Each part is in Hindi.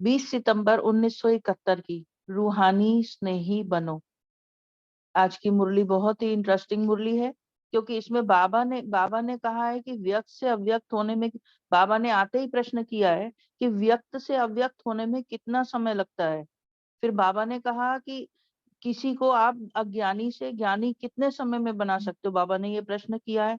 20 सितंबर 1971 की, रूहानी स्नेही बनो। आज की मुरली बहुत ही इंटरेस्टिंग मुरली है, क्योंकि इसमें बाबा ने कहा है कि व्यक्त से अव्यक्त होने में, बाबा ने आते ही प्रश्न किया है कि व्यक्त से अव्यक्त होने में कितना समय लगता है। फिर बाबा ने कहा कि किसी को आप अज्ञानी से ज्ञानी कितने समय में बना सकते हो, बाबा ने ये प्रश्न किया है।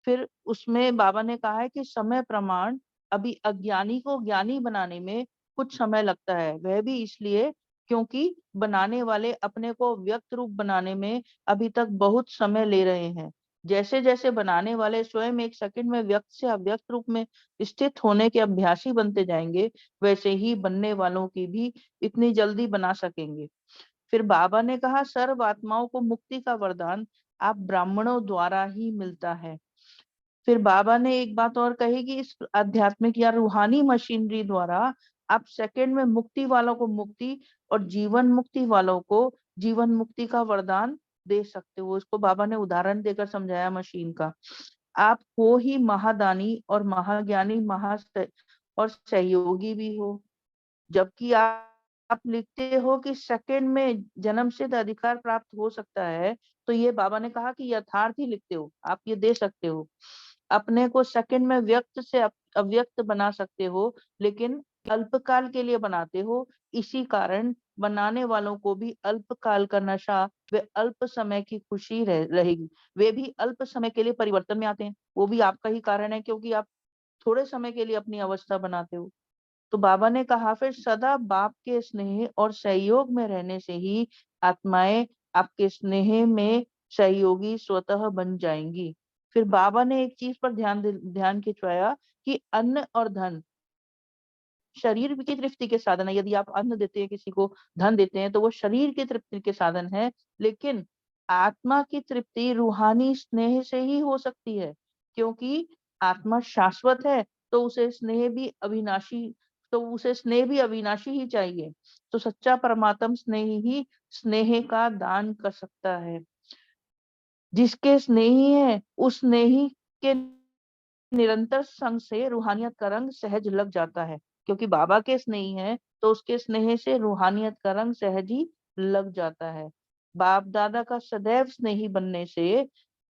फिर उसमें बाबा ने कहा है कि समय प्रमाण, अभी अज्ञानी को ज्ञानी बनाने में कुछ समय लगता है, वह भी इसलिए क्योंकि बनाने वाले अपने को व्यक्त रूप बनाने में अभी तक बहुत समय ले रहे हैं। जैसे जैसे बनाने वाले स्वयं एक सेकंड में व्यक्त से अव्यक्त रूप में स्थित होने के अभ्यासी बनते जाएंगे, वैसे ही बनने वालों की भी इतनी जल्दी बना सकेंगे। फिर बाबा ने कहा सर्व आत्माओं को मुक्ति का वरदान आप ब्राह्मणों द्वारा ही मिलता है। फिर बाबा ने एक बात और कही कि इस आध्यात्मिक या रूहानी मशीनरी द्वारा आप सेकंड में मुक्ति वालों को मुक्ति और जीवन मुक्ति वालों को जीवन मुक्ति का वरदान दे सकते हो। इसको बाबा ने उदाहरण देकर समझाया मशीन का। आप हो ही महादानी और महाज्ञानी और सहयोगी भी हो, जबकि आप लिखते हो कि सेकंड में जन्म सिद्ध अधिकार प्राप्त हो सकता है, तो ये बाबा ने कहा कि यथार्थ ही लिखते हो, आप ये दे सकते हो। अपने को सेकंड में व्यक्त से अव्यक्त बना सकते हो, लेकिन अल्पकाल के लिए बनाते हो। इसी कारण बनाने वालों को भी अल्पकाल का नशा वे अल्प समय की खुशी रहेगी। वे भी अल्प समय के लिए परिवर्तन में आते हैं, वो भी आपका ही कारण है, क्योंकि आप थोड़े समय के लिए अपनी अवस्था बनाते हो। तो बाबा ने कहा फिर सदा बाप के स्नेह और सहयोग में रहने से ही आत्माएं आपके स्नेह में सहयोगी स्वतः बन जाएंगी। फिर बाबा ने एक चीज पर ध्यान खिंचवाया कि अन्न और धन शरीर की तृप्ति के साधन है। यदि आप अन्न देते हैं, किसी को धन देते हैं, तो वो शरीर की तृप्ति के साधन है, लेकिन आत्मा की तृप्ति रूहानी स्नेह से ही हो सकती है, क्योंकि आत्मा शाश्वत है, तो उसे स्नेह भी अविनाशी ही चाहिए। तो सच्चा परमात्म स्नेह ही स्नेह का दान कर सकता है। जिसके स्नेही है उस स्नेही के निरंतर संग से रूहानियत का रंग सहज लग जाता है, क्योंकि बाबा के स्नेही है तो उसके स्नेह से रूहानियत का रंग सहज ही लग जाता है। बाप दादा का सदैव स्नेही बनने से,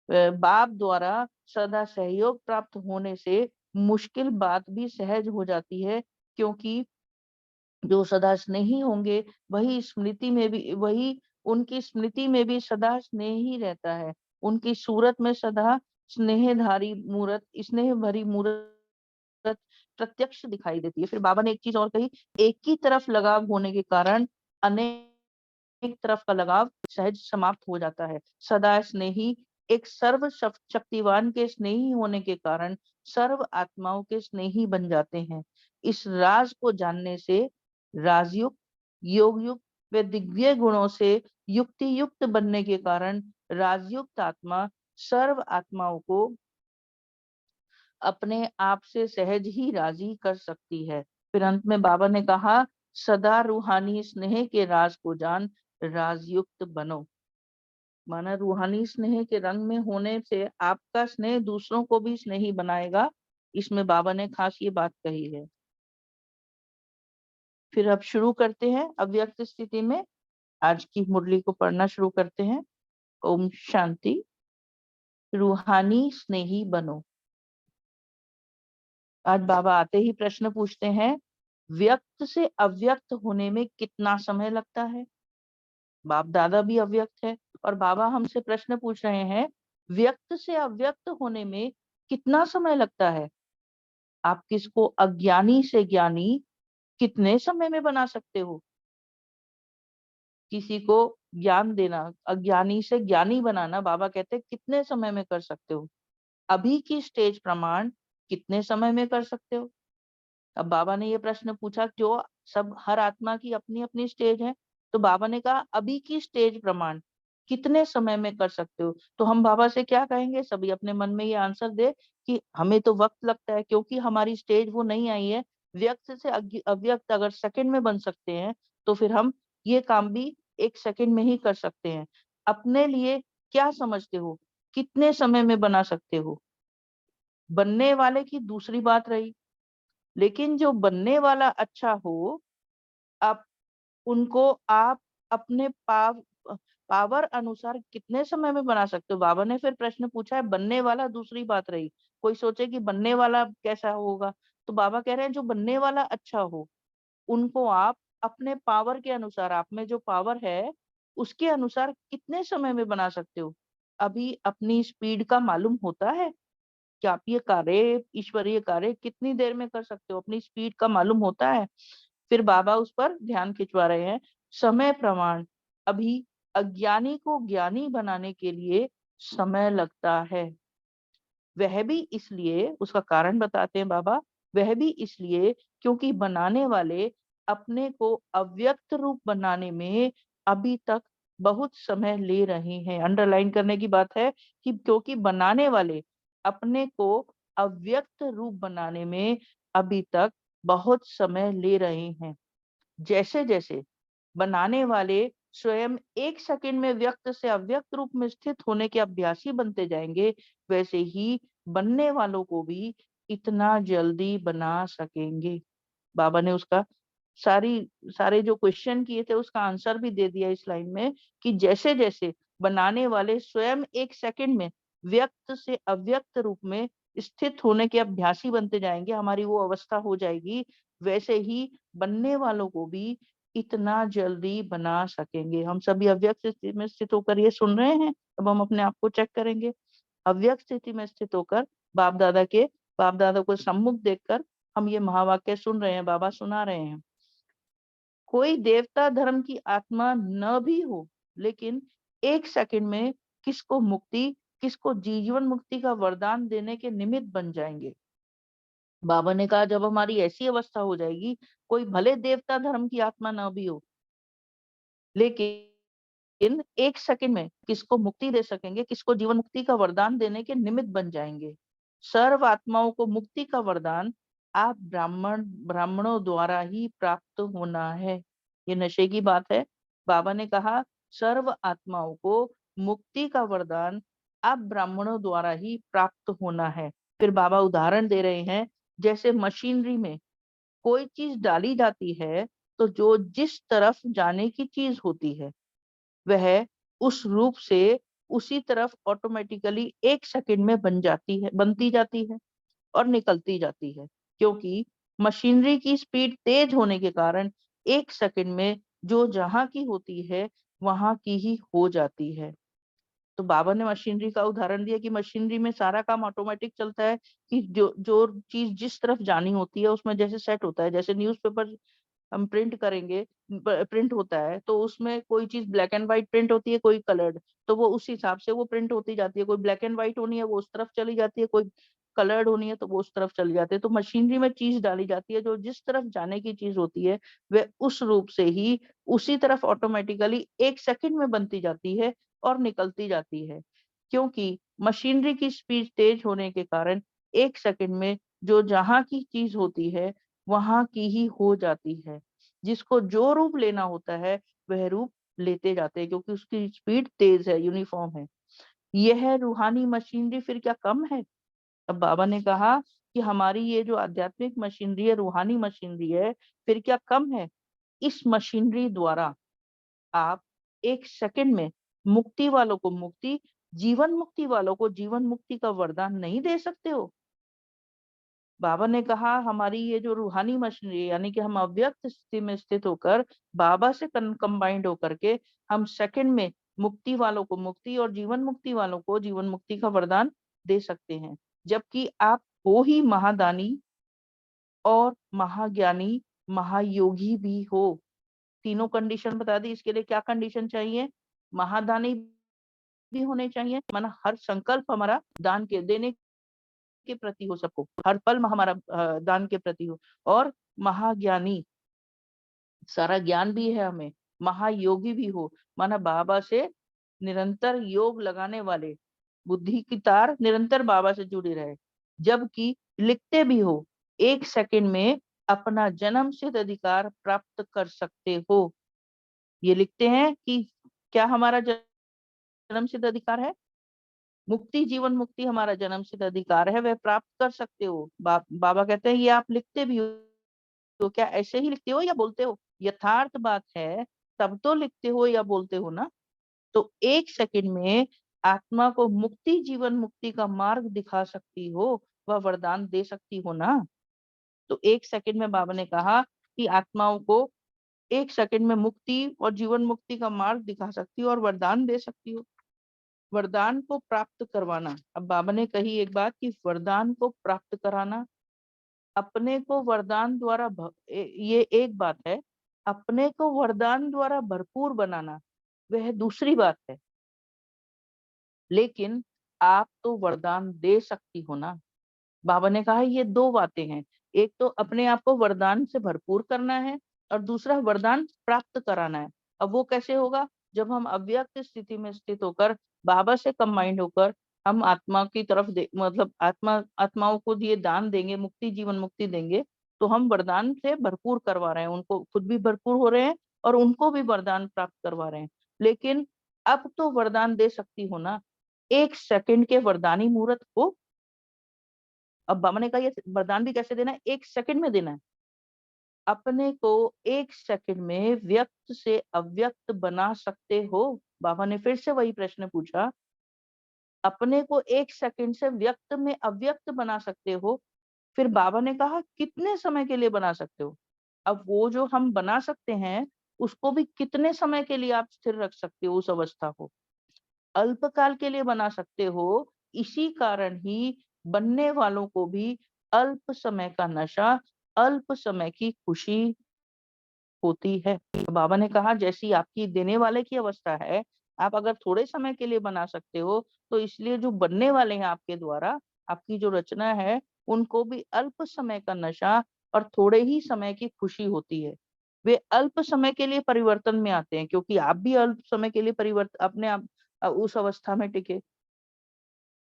बाप द्वारा सदा सहयोग प्राप्त होने से मुश्किल बात भी सहज हो जाती है, क्योंकि जो सदा स्नेही होंगे वही उनकी स्मृति में भी सदा स्नेह ही रहता है। उनकी सूरत में सदा स्नेह भरी मूरत प्रत्यक्ष दिखाई देती है। फिर बाबा ने एक चीज और कही, एक ही तरफ लगाव होने के कारण अनेक तरफ का लगाव सहज समाप्त हो जाता है। सदा स्नेही एक सर्व शक्तिवान के स्नेही होने के कारण सर्व आत्माओं के स्नेही बन जाते हैं। इस राज को जानने से राजयुक्त, योग युक्त व दिव्य गुणों से युक्ति युक्त बनने के कारण राजयुक्त आत्मा सर्व आत्माओं को अपने आप से सहज ही राजी कर सकती है। फिर अंत में बाबा ने कहा सदा रूहानी स्नेह के राज को जान राजयुक्त बनो। माना रूहानी स्नेह के रंग में होने से आपका स्नेह दूसरों को भी स्नेही बनाएगा। इसमें बाबा ने खास ये बात कही है। फिर अब शुरू करते हैं अव्यक्त स्थिति में, आज की मुरली को पढ़ना शुरू करते हैं। ओम शांति। रूहानी स्नेही बनो। आज बाबा आते ही प्रश्न पूछते हैं, व्यक्त से अव्यक्त होने में कितना समय लगता है। बाप दादा भी अव्यक्त है और बाबा हमसे प्रश्न पूछ रहे हैं, व्यक्त से अव्यक्त होने में कितना समय लगता है। आप किसको अज्ञानी से ज्ञानी कितने समय में बना सकते हो। किसी को ज्ञान देना, अज्ञानी से ज्ञानी बनाना, बाबा कहते हैं कितने समय में कर सकते हो। अभी की स्टेज प्रमाण कितने समय में कर सकते हो। अब बाबा ने ये प्रश्न पूछा, जो सब हर आत्मा की अपनी अपनी स्टेज है, तो बाबा ने कहा अभी की स्टेज प्रमाण कितने समय में कर सकते हो। तो हम बाबा से क्या कहेंगे, सभी अपने मन में ये आंसर दे कि हमें तो वक्त लगता है, क्योंकि हमारी स्टेज वो नहीं आई है। व्यक्त से अव्यक्त अगर सेकंड में बन सकते हैं, तो फिर हम ये काम भी एक सेकंड में ही कर सकते हैं। अपने लिए क्या समझते हो, कितने समय में बना सकते हो। बनने वाले की दूसरी बात रही, लेकिन जो बनने वाला अच्छा हो आप उनको आप अपने पावर अनुसार कितने समय में बना सकते हो? बाबा ने फिर प्रश्न पूछा है, बनने वाला दूसरी बात रही। कोई सोचे कि बनने वाला कैसा होगा, तो बाबा कह रहे हैं जो बनने वाला अच्छा हो, उनको आप अपने पावर के अनुसार, आप में जो पावर है उसके अनुसार कितने समय में बना सकते हो? अभी अपनी स्पीड का मालूम होता है कि आप ये कार्य, ईश्वरीय कार्य कितनी देर में कर सकते हो? अपनी स्पीड का मालूम होता है? फिर बाबा उस पर ध्यान खिंचवा रहे हैं। समय प्रमाण, अभी अज्ञानी को ज्ञानी बनाने के लिए समय लगता है। वह भी इसलिए, उसका कारण बताते हैं बाबा, वह भी इसलिए क्योंकि बनाने वाले अपने को अव्यक्त रूप बनाने में अभी तक बहुत समय ले रहे हैं। अंडरलाइन करने की बात है कि क्योंकि बनाने वाले अपने को अव्यक्त रूप बनाने में अभी तक बहुत समय ले रहे हैं। जैसे जैसे बनाने वाले स्वयं एक सेकंड में व्यक्त से अव्यक्त रूप में स्थित होने के अभ्यासी बनते जाएंगे, वैसे ही बनने वालों को भी इतना जल्दी बना सकेंगे। बाबा ने उसका सारे जो क्वेश्चन किए थे उसका आंसर भी दे दिया इस लाइन में कि जैसे जैसे बनाने वाले स्वयं एक सेकंड में व्यक्त से अव्यक्त रूप में स्थित होने के अभ्यासी बनते जाएंगे, हमारी वो अवस्था हो जाएगी, वैसे ही बनने वालों को भी इतना जल्दी बना सकेंगे। हम सभी अव्यक्त स्थिति में स्थित होकर ये सुन रहे हैं, अब हम अपने आप को चेक करेंगे। अव्यक्त स्थिति में स्थित होकर बाप दादा को सम्मुख देखकर हम ये महावाक्य सुन रहे हैं, बाबा सुना रहे हैं। कोई देवता धर्म की आत्मा न भी हो, लेकिन एक सेकंड में किसको मुक्ति, किसको जीवन मुक्ति का वरदान देने के निमित्त बन जाएंगे। बाबा ने कहा जब हमारी ऐसी अवस्था हो जाएगी, कोई भले देवता धर्म की आत्मा न भी हो, लेकिन एक सेकंड में किसको मुक्ति दे सकेंगे, किसको जीवन मुक्ति का वरदान देने के निमित्त बन जाएंगे। सर्व आत्माओं को मुक्ति का वरदान आप ब्राह्मणों द्वारा ही प्राप्त होना है। ये नशे की बात है। बाबा ने कहा सर्व आत्माओं को मुक्ति का वरदान आप ब्राह्मणों द्वारा ही प्राप्त होना है। फिर बाबा उदाहरण दे रहे हैं, जैसे मशीनरी में कोई चीज डाली जाती है तो जो जिस तरफ जाने की चीज होती है वह उस रूप से उसी तरफ ऑटोमेटिकली एक सेकंड में बनती जाती है और निकलती जाती है, क्योंकि मशीनरी की स्पीड तेज होने के कारण एक सेकंड में जो जहां की होती है वहां की ही हो जाती है। तो बाबा ने मशीनरी का उदाहरण दिया कि मशीनरी में सारा काम ऑटोमेटिक चलता है कि जो जो चीज जिस तरफ जानी होती है उसमें जैसे सेट होता है। जैसे न्यूज़पेपर हम प्रिंट करेंगे, प्रिंट होता है तो उसमें कोई चीज ब्लैक एंड व्हाइट प्रिंट होती है, कोई कलर्ड, तो वो उस हिसाब से वो प्रिंट होती जाती है। कोई ब्लैक एंड व्हाइट होनी है वो उस तरफ चली जाती है, कोई कलर्ड होनी है तो वो उस तरफ चली जाती है। तो मशीनरी में चीज डाली जाती है, जो जिस तरफ जाने की चीज होती है वह उस रूप से ही उसी तरफ ऑटोमेटिकली एक सेकंड में बनती जाती है और निकलती जाती है। क्योंकि मशीनरी की स्पीड तेज होने के कारण एक सेकंड में जो जहां की चीज होती है वहां की ही हो जाती है। जिसको जो रूप लेना होता है वह रूप लेते जाते हैं, क्योंकि उसकी स्पीड तेज है, यूनिफॉर्म है। यह रूहानी मशीनरी फिर क्या कम है? अब बाबा ने कहा कि हमारी ये जो आध्यात्मिक मशीनरी है, रूहानी मशीनरी है, फिर क्या कम है? इस मशीनरी द्वारा आप एक सेकंड में मुक्ति वालों को मुक्ति, जीवन मुक्ति वालों को जीवन मुक्ति का वरदान नहीं दे सकते हो? बाबा ने कहा हमारी ये जो रूहानी मशीनरी, यानी कि हम अव्यक्त स्थिति में स्थित होकर बाबा से कंबाइंड होकर के हम सेकंड में मुक्ति वालों को मुक्ति और जीवन मुक्ति वालों को जीवन मुक्ति का वरदान दे सकते हैं। जबकि आप हो ही महादानी और महाज्ञानी, महायोगी भी हो। तीनों कंडीशन बता दी। इसके लिए क्या कंडीशन चाहिए? महादानी भी होने चाहिए, माना हर संकल्प हमारा दान के देने के प्रति हो, सबको हर पल में हमारा दान के प्रति हो। और महाज्ञानी, सारा ज्ञान भी है हमें। महायोगी भी हो, माना बाबा से निरंतर योग लगाने वाले, बुद्धि की तार निरंतर बाबा से जुड़ी रहे। जबकि लिखते भी हो, एक सेकंड में अपना जन्म सिद्ध अधिकार प्राप्त कर सकते हो। ये लिखते हैं कि क्या हमारा जन्म सिद्ध अधिकार है? मुक्ति, जीवन मुक्ति हमारा जन्म सिद्ध अधिकार है, वह प्राप्त कर सकते हो। बाबा कहते हैं ये आप लिखते भी हो, तो क्या ऐसे ही लिखते हो या बोलते हो? यथार्थ बात है तब तो लिखते हो या बोलते हो ना। तो 1 सेकंड में आत्मा को मुक्ति, जीवन मुक्ति का मार्ग दिखा सकती हो, वह वरदान दे सकती हो ना। तो 1 सेकंड में बाबा ने कहा कि आत्माओं को 1 सेकंड में मुक्ति और जीवन मुक्ति का मार्ग दिखा सकती हो और वरदान दे सकती हो। वरदान को प्राप्त करवाना, अब बाबा ने कही एक बात कि वरदान को प्राप्त कराना, अपने को वरदान द्वारा ये एक बात है, अपने को वरदान द्वारा भरपूर बनाना वह दूसरी बात है। लेकिन आप तो वरदान दे सकती हो ना। बाबा ने कहा ये 2 बातें हैं, एक तो अपने आप को वरदान से भरपूर करना है और दूसरा वरदान प्राप्त कराना है। अब वो कैसे होगा? जब हम अव्यक्त स्थिति में स्थित होकर बाबा से कंबाइंड होकर हम आत्मा की तरफ मतलब आत्माओं को ये दान देंगे, मुक्ति जीवन मुक्ति देंगे, तो हम वरदान से भरपूर करवा रहे हैं, उनको खुद भी भरपूर हो रहे हैं और उनको भी वरदान प्राप्त करवा रहे हैं। लेकिन अब तो वरदान दे सकती हो ना, 1 सेकंड के वरदानी मुहूर्त को। अब बाबा ने कहा ये वरदान भी कैसे देना है? 1 सेकंड में देना है। अपने को 1 सेकंड में व्यक्त से अव्यक्त बना सकते हो? बाबा ने फिर से वही प्रश्न पूछा। अपने को 1 सेकंड से व्यक्त में अव्यक्त बना सकते हो? फिर बाबा ने कहा कितने समय के लिए बना सकते हो? अब वो जो हम बना सकते हैं, उसको भी कितने समय के लिए आप स्थिर रख सकते हो उस अवस्था को? अल्पकाल के लिए बना सकते हो। इसी कारण ही बनने वालों को भी अल्प समय का नशा, अल्प समय की खुशी होती है। तो बाबा ने कहा जैसी आपकी देने वाले की अवस्था है, आप अगर थोड़े समय के लिए बना सकते हो, तो इसलिए जो बनने वाले हैं आपके द्वारा, आपकी जो रचना है, उनको भी अल्प समय का नशा और थोड़े ही समय की खुशी होती है। वे अल्प समय के लिए परिवर्तन में आते हैं, क्योंकि आप भी अल्प समय के लिए अपने आप उस अवस्था में टिके।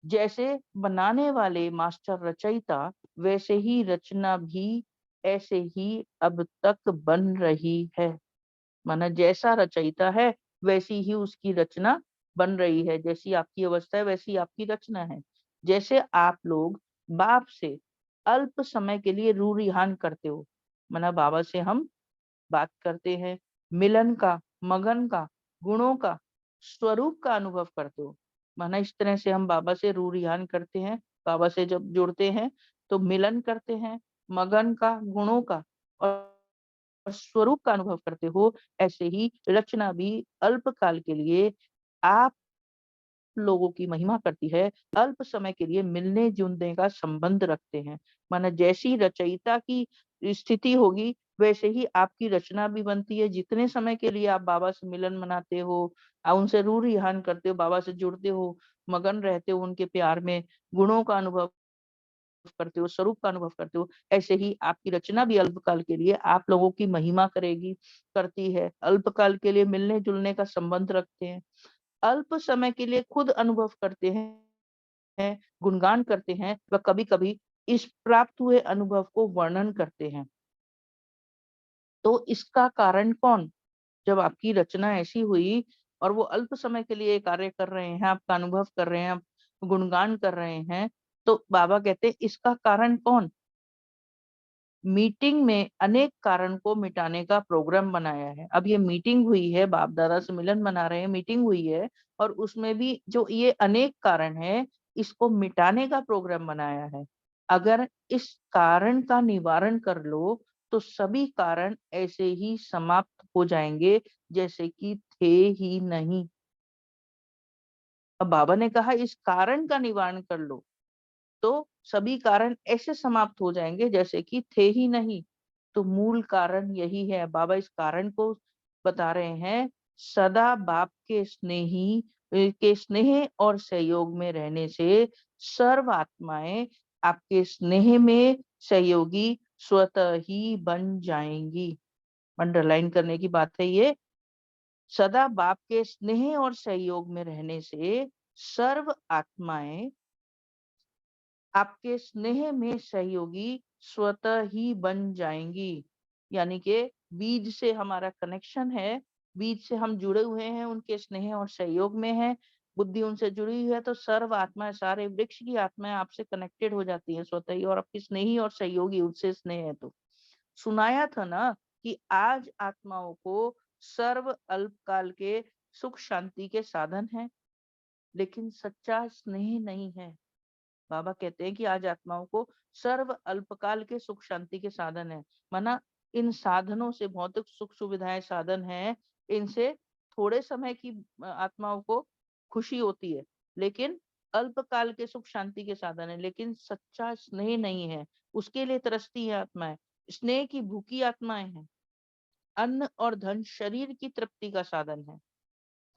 जैसे बनाने वाले मास्टर रचयिता, वैसे ही रचना भी ऐसे ही अब तक बन रही है। माना जैसा रचयिता है वैसी ही उसकी रचना बन रही है। जैसी आपकी अवस्था है वैसी आपकी रचना है। जैसे आप लोग बाप से अल्प समय के लिए रूरिहान करते हो, माना बाबा से हम बात करते हैं, मिलन का, मगन का, गुणों का, स्वरूप का अनुभव करते हो। माना इस तरह से हम बाबा से रूरिहान करते हैं, बाबा से जब जुड़ते हैं तो मिलन करते हैं, मगन का, गुणों का और स्वरूप का अनुभव करते हो। ऐसे ही रचना भी अल्पकाल के लिए आप लोगों की महिमा करती है, अल्प समय के लिए मिलने जुलने का संबंध रखते हैं। माना जैसी रचयिता की स्थिति होगी वैसे ही आपकी रचना भी बनती है। जितने समय के लिए आप बाबा से मिलन मनाते हो, उनसे रूह रिहान करते हो, बाबा से जुड़ते हो, मगन रहते हो उनके प्यार में, गुणों का अनुभव करते हो, स्वरूप का अनुभव करते हो, ऐसे ही आपकी रचना भी अल्पकाल के लिए आप लोगों की महिमा करेगी, करती है। अल्पकाल के लिए मिलने जुलने का संबंध रखते हैं, अल्प समय के लिए खुद अनुभव करते हैं, गुणगान करते हैं व कभी-कभी इस प्राप्त हुए अनुभव को वर्णन करते हैं। तो इसका कारण कौन? जब आपकी रचना ऐसी हुई और वो अल्प समय के लिए कार्य कर रहे हैं, आपका अनुभव कर रहे हैं, आप गुणगान कर रहे हैं, तो बाबा कहते हैं इसका कारण कौन? मीटिंग में अनेक कारण को मिटाने का प्रोग्राम बनाया है। अब ये मीटिंग हुई है, बाप दादा से मिलन मना रहे हैं, मीटिंग हुई है और उसमें भी जो ये अनेक कारण है, इसको मिटाने का प्रोग्राम बनाया है। अगर इस कारण का निवारण कर लो, तो सभी कारण ऐसे ही समाप्त हो जाएंगे जैसे कि थे ही नहीं। अब बाबा ने कहा इस कारण का निवारण कर लो, तो सभी कारण ऐसे समाप्त हो जाएंगे जैसे कि थे ही नहीं। तो मूल कारण यही है। बाबा इस कारण को बता रहे हैं, सदा बाप के स्नेह और सहयोग में रहने से सर्व आत्माएं आपके स्नेह में सहयोगी स्वतः ही बन जाएंगी। अंडरलाइन करने की बात है ये। सदा बाप के स्नेह और सहयोग में रहने से सर्व आत्माएं आपके स्नेह में सहयोगी स्वतः ही बन जाएंगी। यानी कि बीज से हमारा कनेक्शन है, बीज से हम जुड़े हुए हैं, उनके स्नेह और सहयोग में है, बुद्धि उनसे जुड़ी हुई है, तो सर्व आत्माएं, सारे वृक्ष की आत्माएं आपसे कनेक्टेड हो जाती है स्वतः ही, और आपकी स्नेही और सहयोगी, उससे स्नेह है। तो सुनाया था ना कि आज आत्माओं को सर्व अल्पकाल के सुख शांति के साधन है, लेकिन सच्चा स्नेह नहीं है। बाबा कहते हैं कि आज आत्माओं को सर्व अल्पकाल के सुख शांति के साधन है। माना इन साधनों से भौतिक सुख सुविधाएं साधन है, इनसे थोड़े समय की आत्माओं को खुशी होती है, लेकिन अल्पकाल के सुख शांति के साधन है, लेकिन सच्चा स्नेह नहीं है। उसके लिए तरसती है आत्माएं, स्नेह की भूखी आत्माएं हैं। अन्न और धन शरीर की तृप्ति का साधन है।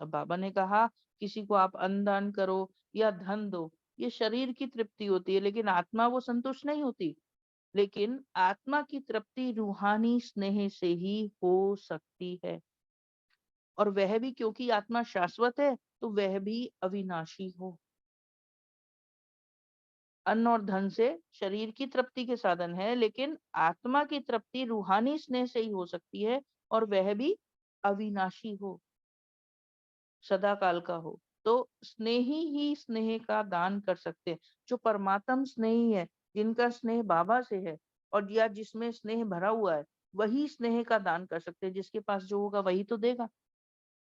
अब बाबा ने कहा किसी को आप अन्न दान करो या धन दो, ये शरीर की तृप्ति होती है, लेकिन आत्मा वो संतुष्ट नहीं होती। लेकिन आत्मा की तृप्ति रूहानी स्नेह से ही हो सकती है, और वह भी क्योंकि आत्मा शाश्वत है तो वह भी अविनाशी हो। अन्न और धन से शरीर की तृप्ति के साधन है, लेकिन आत्मा की तृप्ति रूहानी स्नेह से ही हो सकती है, और वह भी अविनाशी हो, सदा काल का हो। तो स्नेही ही स्नेह का दान कर सकते हैं। जो परमात्म स्नेही है, जिनका स्नेह बाबा से है और या जिसमें स्नेह भरा हुआ है, वही स्नेह का दान कर सकते हैं। जिसके पास जो होगा वही तो देगा।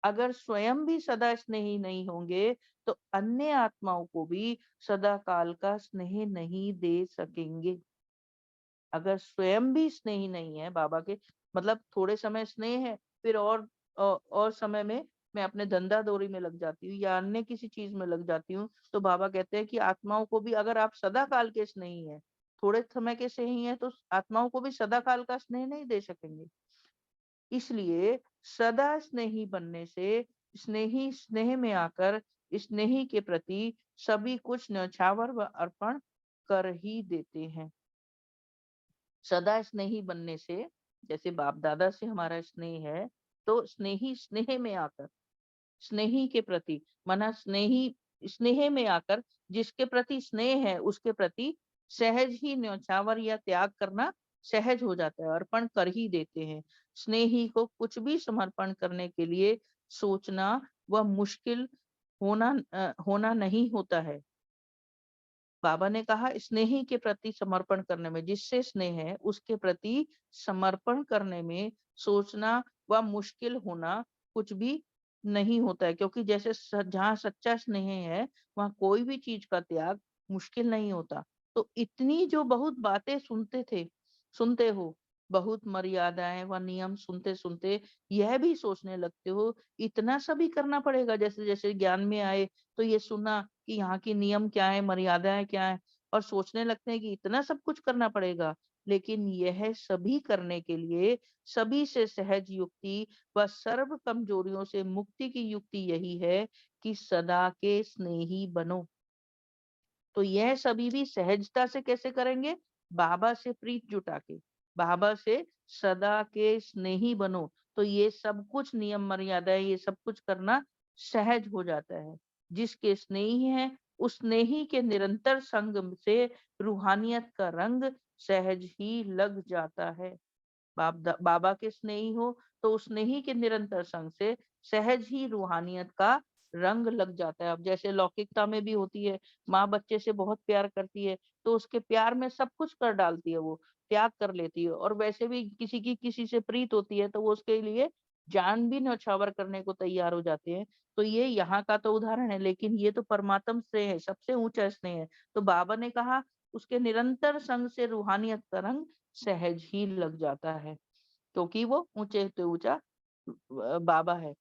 अगर स्वयं भी सदा स्नेही नहीं होंगे तो अन्य आत्माओं को भी सदा काल का स्नेह नहीं दे सकेंगे। अगर स्वयं भी स्नेही नहीं है बाबा के, मतलब थोड़े समय स्नेह है, फिर और समय में मैं अपने धंधा दौरी में लग जाती हूँ या अन्य किसी चीज में लग जाती हूँ, तो बाबा कहते हैं कि आत्माओं को भी अगर आप सदा काल के स्नेही है, थोड़े समय के स्नेही है, तो आत्माओं को भी सदा काल का स्नेह नहीं दे सकेंगे। इसलिए सदा स्नेही बनने से स्नेही स्नेह में आकर स्नेही के प्रति सभी कुछ न्यौछावर व अर्पण कर ही देते हैं। सदा स्नेही बनने से, जैसे बाप दादा से हमारा स्नेह है, तो स्नेही स्नेह में आकर स्नेही के प्रति, माना स्नेही स्नेह में आकर जिसके प्रति स्नेह है उसके प्रति सहज ही न्यौछावर या त्याग करना सहज हो जाता है, अर्पण कर ही देते हैं। स्नेही को कुछ भी समर्पण करने के लिए सोचना वह मुश्किल होना नहीं होता है। बाबा ने कहा स्नेही के प्रति समर्पण करने में, जिससे स्नेह है उसके प्रति समर्पण करने में सोचना व मुश्किल होना कुछ भी नहीं होता है, क्योंकि जैसे जहाँ सच्चा स्नेह है वहाँ कोई भी चीज का त्याग मुश्किल नहीं होता। तो इतनी जो बहुत बातें सुनते हो, बहुत मर्यादाएं व नियम सुनते सुनते यह भी सोचने लगते हो इतना सभी करना पड़ेगा। जैसे जैसे ज्ञान में आए तो ये सुना कि यहाँ की नियम क्या है, मर्यादाएं क्या है, और सोचने लगते हैं कि इतना सब कुछ करना पड़ेगा। लेकिन यह सभी करने के लिए सभी से सहज युक्ति व सर्व कमजोरियों से मुक्ति की युक्ति यही है कि सदा के स्नेही बनो। तो यह सभी भी सहजता से कैसे करेंगे? बाबा से प्रीत जुटा के, बाबा से सदा के स्नेही बनो। तो ये सब कुछ नियम मर्यादाएं ये सब कुछ करना सहज हो जाता है। जिसके स्नेही है उस स्नेही के निरंतर संग से रूहानियत का रंग सहज ही लग जाता है। बाबा के स्नेही हो तो उस स्नेही के निरंतर संग से सहज ही रूहानियत का रंग लग जाता है। अब जैसे लौकिकता में भी होती है, माँ बच्चे से बहुत प्यार करती है तो उसके प्यार में सब कुछ कर डालती है, वो त्याग कर लेती है। और वैसे भी किसी की किसी से प्रीत होती है तो वो उसके लिए जान भी न्यौछावर करने को तैयार हो जाते हैं। तो ये यहाँ का तो उदाहरण है, लेकिन ये तो परमात्म स्नेह है, सबसे ऊंचा स्नेह है। तो बाबा ने कहा उसके निरंतर संग से रूहानियत का रंग सहज ही लग जाता है, क्योंकि वो ऊंचे से ऊंचा बाबा है।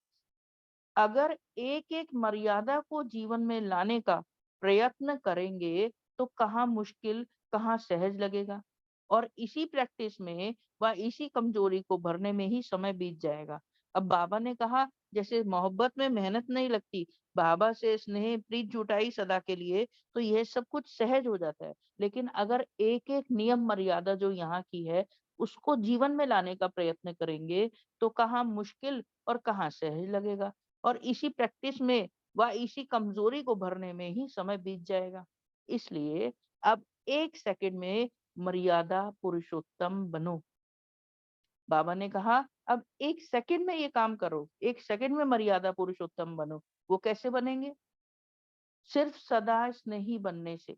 अगर एक एक मर्यादा को जीवन में लाने का प्रयत्न करेंगे तो कहाँ मुश्किल कहाँ सहज लगेगा, और इसी प्रैक्टिस में व इसी कमजोरी को भरने में ही समय बीत जाएगा। अब बाबा ने कहा जैसे मोहब्बत में मेहनत नहीं लगती, बाबा से स्नेह प्रीत जुटाई सदा के लिए, तो यह सब कुछ सहज हो जाता है। लेकिन अगर एक एक नियम मर्यादा जो यहाँ की है उसको जीवन में लाने का प्रयत्न करेंगे तो कहाँ मुश्किल और कहाँ सहज लगेगा, और इसी प्रैक्टिस में व इसी कमजोरी को भरने में ही समय बीत जाएगा। इसलिए अब एक सेकंड में मर्यादा पुरुषोत्तम बनो। बाबा ने कहा अब एक सेकंड में ये काम करो, एक सेकंड में मर्यादा पुरुषोत्तम बनो। वो कैसे बनेंगे? सिर्फ सदा स्नेही बनने से।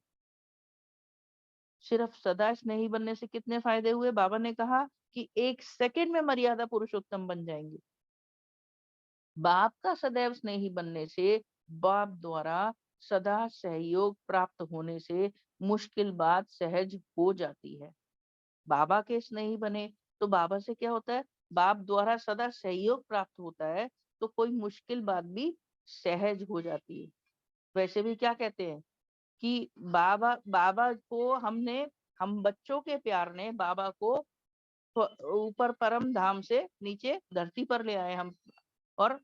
सिर्फ सदा स्नेही बनने से कितने फायदे हुए? बाबा ने कहा कि 1 सेकंड में मर्यादा पुरुषोत्तम बन जाएंगे। बाप का सदैव स्नेही बनने से, बाप द्वारा सदा सहयोग प्राप्त होने से मुश्किल बात सहज हो जाती है। बाबा के स्नेही बने तो बाबा से क्या होता है? बाप द्वारा सदा सहयोग प्राप्त होता है, तो कोई मुश्किल बात भी सहज हो जाती है। वैसे भी क्या कहते हैं कि बाबा बाबा को हम बच्चों के प्यार ने बाबा को ऊपर परम धाम से नीचे धरती पर ले आए हम, और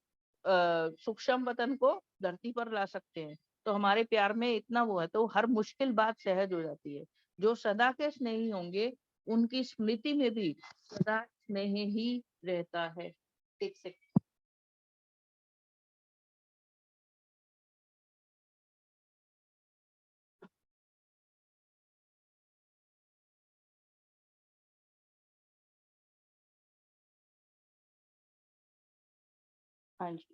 सूक्ष्म वतन को धरती पर ला सकते हैं। तो हमारे प्यार में इतना वो है, तो हर मुश्किल बात सहज हो जाती है। जो सदा के स्नेही होंगे उनकी स्मृति में भी सदा स्नेह ही रहता है। एक सेकंड। हाँ जी।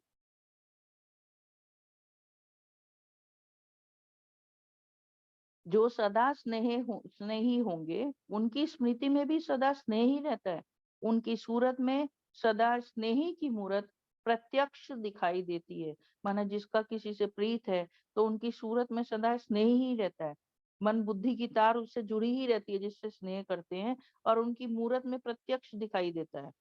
जो सदा स्नेही होंगे उनकी स्मृति में भी सदा स्नेह ही रहता है। उनकी सूरत में सदा स्नेही की मूरत प्रत्यक्ष दिखाई देती है। माना जिसका किसी से प्रीत है तो उनकी सूरत में सदा स्नेह ही रहता है। मन बुद्धि की तार उससे जुड़ी ही रहती है जिससे स्नेह करते हैं, और उनकी मूरत में प्रत्यक्ष दिखाई देता है।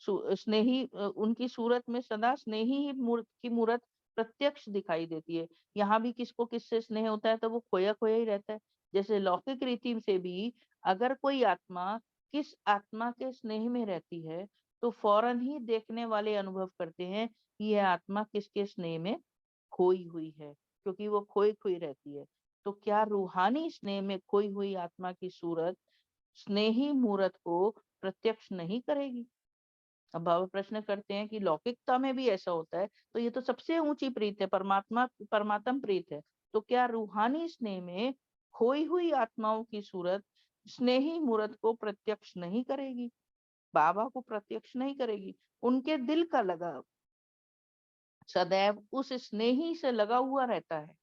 स्नेही उनकी सूरत में सदा स्नेही ही की मूरत प्रत्यक्ष दिखाई देती है। यहाँ भी किसको किससे स्नेह होता है तो वो खोया खोया ही रहता है। जैसे लौकिक रीति से भी अगर कोई आत्मा किस आत्मा के स्नेह में रहती है तो फौरन ही देखने वाले अनुभव करते हैं कि यह आत्मा किसके स्नेह में खोई हुई है, क्योंकि वो खोई खोई रहती है। तो क्या रूहानी स्नेह में खोई हुई आत्मा की सूरत स्नेही मूरत को प्रत्यक्ष नहीं करेगी? अब बाबा प्रश्न करते हैं कि लौकिकता में भी ऐसा होता है, तो ये तो सबसे ऊंची प्रीत है, परमात्म प्रीत है। तो क्या रूहानी स्नेह में खोई हुई आत्माओं की सूरत स्नेही मूरत को प्रत्यक्ष नहीं करेगी? बाबा को प्रत्यक्ष नहीं करेगी। उनके दिल का लगाव सदैव उस स्नेही से लगा हुआ रहता है,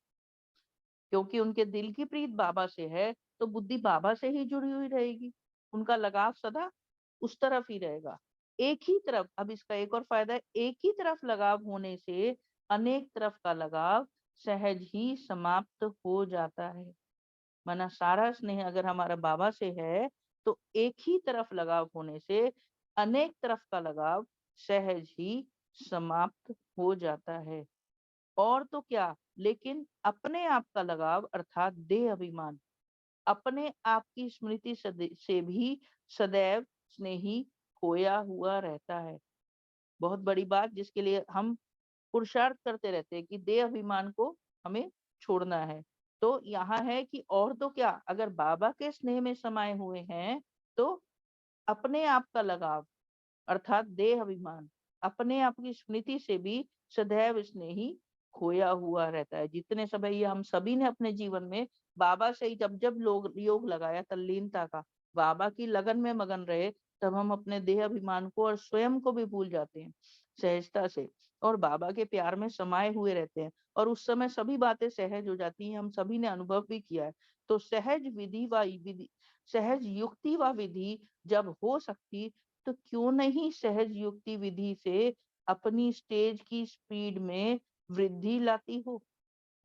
क्योंकि उनके दिल की प्रीत बाबा से है, तो बुद्धि बाबा से ही जुड़ी हुई रहेगी। उनका लगाव सदा उस तरफ ही रहेगा। एक ही तरफ, अब इसका एक और फायदा है, एक ही तरफ लगाव होने से अनेक तरफ का लगाव सहज ही समाप्त हो जाता है। माना सारा स्नेह अगर हमारा बाबा से है तो एक ही तरफ लगाव होने से अनेक तरफ का लगाव सहज ही समाप्त हो जाता है। और तो क्या, लेकिन अपने आप का लगाव अर्थात देह अभिमान अपने आप की स्मृति से भी सदैव स्नेही खोया हुआ रहता है। बहुत बड़ी बात जिसके लिए हम पुरुषार्थ करते रहते हैं कि देह अभिमान को हमें छोड़ना है। तो यहाँ है कि और तो क्या, अगर बाबा के स्नेह में समाये हुए हैं तो अपने आप का लगाव अर्थात देह अभिमान अपने आप की स्मृति से भी सदैव स्नेही खोया हुआ रहता है। जितने समय ये हम सभी ने अपने जीवन में बाबा से ही जब जब लोग योग लगाया तल्लीनता का, बाबा की लगन में मगन रहे, तब हम अपने देह अभिमान को और स्वयं को भी भूल जाते हैं सहजता से, और बाबा के प्यार में समाये हुए रहते हैं, और उस समय सभी बातें सहज हो जाती हैं। हम सभी ने अनुभव भी किया है। तो सहज युक्ति व विधि जब हो सकती, तो क्यों नहीं सहज युक्ति विधि से अपनी स्टेज की स्पीड में वृद्धि लाती हो?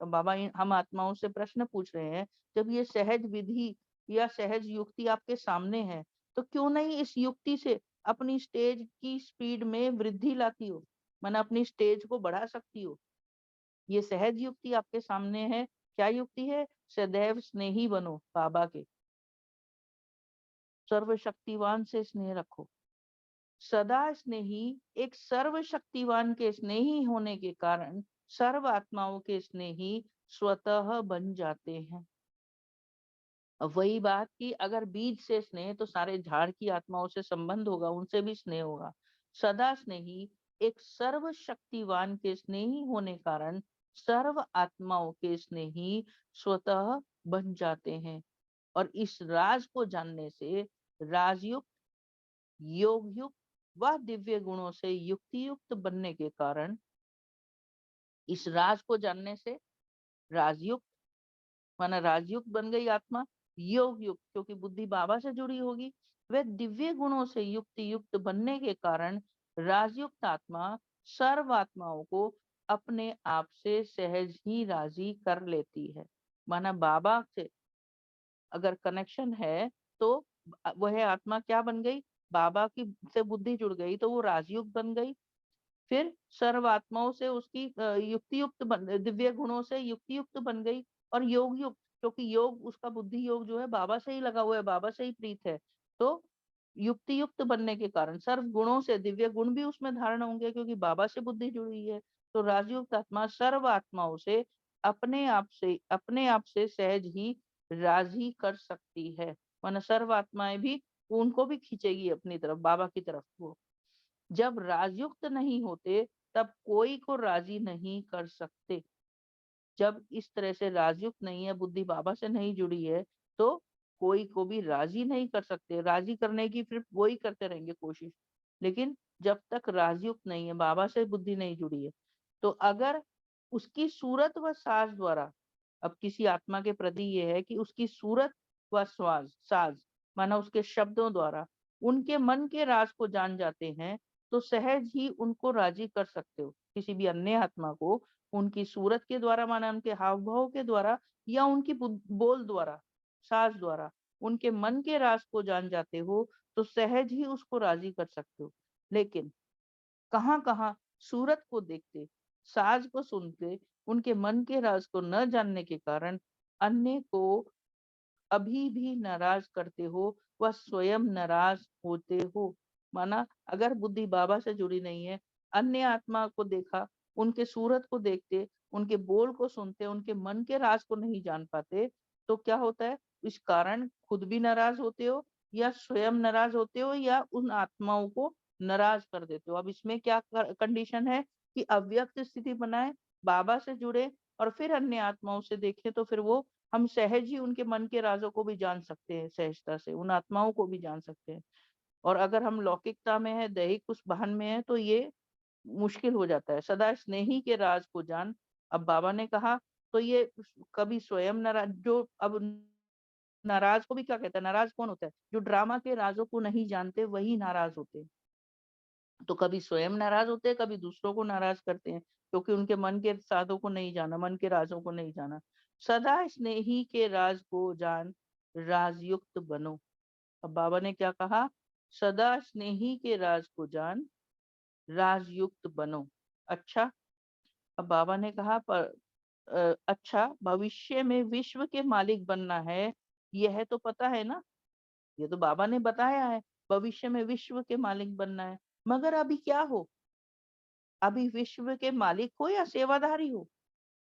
तो बाबा हम आत्माओं से प्रश्न पूछ रहे हैं, जब ये सहज विधि या सहज युक्ति आपके सामने है, तो क्यों नहीं इस युक्ति से अपनी स्टेज की स्पीड में वृद्धि लाती हो, माना अपनी स्टेज को बढ़ा सकती हो? ये सहज युक्ति आपके सामने है। क्या युक्ति है? सदैव स्नेही बनो बाबा के, सर्वशक्तिवान से स्नेह रखो। सदा स्नेही एक सर्वशक्तिवान के स्नेही होने के कारण सर्व आत्माओं के स्नेही स्वतः बन जाते हैं। अब वही बात कि अगर बीज से स्नेह तो सारे झाड़ की आत्माओं से संबंध होगा, उनसे भी स्नेह होगा। सदा स्नेही एक सर्वशक्तिवान के स्नेही होने कारण सर्व आत्माओं के स्नेही स्वतः बन जाते हैं। और इस राज को जानने से राजयुक्त, योग युक्त व दिव्य गुणों से युक्ति युक्त बनने के कारण, इस राज को जानने से राजयुक्त माना राजयुक्त बन गई आत्मा, योग युक्त, क्योंकि बुद्धि बाबा से जुड़ी होगी, वह दिव्य गुणों से युक्त युक्त बनने के कारण राजयुक्त आत्मा सर्व आत्माओं को अपने आप से सहज ही राजी कर लेती है। माना बाबा से अगर कनेक्शन है तो वह आत्मा क्या बन गई, बाबा की से बुद्धि जुड़ गई तो वो राजयुक्त बन गई। फिर सर्व आत्माओं से उसकी युक्ति युक्त दिव्य गुणों से युक्ति युक्त बन गई, और योग युक्त, क्योंकि योग उसका बुद्धि योग जो है बाबा से ही लगा हुआ है, बाबा से ही प्रीत है। तो युक्ति युक्त बनने के कारण सर्व गुणों से दिव्य गुण भी उसमें धारण होंगे, क्योंकि बाबा से बुद्धि जुड़ी है। तो राजयुक्त आत्मा सर्व आत्माओं से अपने आप से सहज ही राजी कर सकती है। माना सर्व आत्माएं भी उनको भी खींचेगी अपनी तरफ, बाबा की तरफ। वो जब राजयुक्त नहीं होते तब कोई को राजी नहीं कर सकते। जब इस तरह से राजयुक्त नहीं है, बुद्धि बाबा से नहीं जुड़ी है, तो कोई को भी राजी नहीं कर सकते। राजी करने की फिर वही करते रहेंगे कोशिश, लेकिन जब तक राजयुक्त नहीं है, बाबा से बुद्धि नहीं जुड़ी है, तो अगर उसकी सूरत व साज द्वारा, अब किसी आत्मा के प्रति ये है कि उसकी सूरत व साज माना उसके शब्दों द्वारा उनके मन के राज को जान जाते हैं, तो सहज ही उनको राजी कर सकते हो। किसी भी अन्य आत्मा को उनकी सूरत के द्वारा, माना उनके हाव भाव के द्वारा, या उनकी बोल द्वारा, साज द्वारा उनके मन के राज को जान जाते हो, तो सहज ही उसको राजी कर सकते हो। लेकिन कहाँ कहाँ सूरत को देखते, साज को सुनते, उनके मन के राज को न जानने के कारण अन्य को अभी भी नाराज करते हो, वह स्वयं नाराज होते हो। माना अगर बुद्धि बाबा से जुड़ी नहीं है, अन्य आत्मा को देखा, उनके सूरत को देखते, उनके बोल को सुनते, उनके मन के राज को नहीं जान पाते, तो क्या होता है, इस कारण खुद भी नाराज होते हो, या स्वयं नाराज होते हो, या उन आत्माओं को नाराज कर देते हो। अब इसमें क्या कंडीशन है कि अव्यक्त स्थिति बनाए, बाबा से जुड़े, और फिर अन्य आत्माओं से देखें, तो फिर वो हम सहज ही उनके मन के राजों को भी जान सकते हैं, सहजता से उन आत्माओं को भी जान सकते हैं। और अगर हम लौकिकता में है, दैहिक उस बहन में है, तो ये मुश्किल हो जाता है। सदा स्नेही के राज को जान, अब बाबा ने कहा, तो ये कभी स्वयं नाराज, जो अब नाराज को भी क्या कहता है, नाराज कौन होता है, जो ड्रामा के राजों को नहीं जानते वही नाराज होते हैं। तो कभी स्वयं नाराज होते हैं, कभी दूसरों को नाराज करते हैं, क्योंकि उनके मन के साधों को नहीं जाना, मन के राजों को नहीं जाना। सदा स्नेही के राज को जान, राजयुक्त बनो। अब बाबा ने क्या कहा, सदा स्नेही के राज को जान, राजयुक्त बनो। अच्छा, अब बाबा ने कहा पर अच्छा, भविष्य में विश्व के मालिक बनना है, यह तो पता है ना, ये तो बाबा ने बताया है, भविष्य में विश्व के मालिक बनना है। मगर अभी क्या हो, अभी विश्व के मालिक हो या सेवाधारी हो?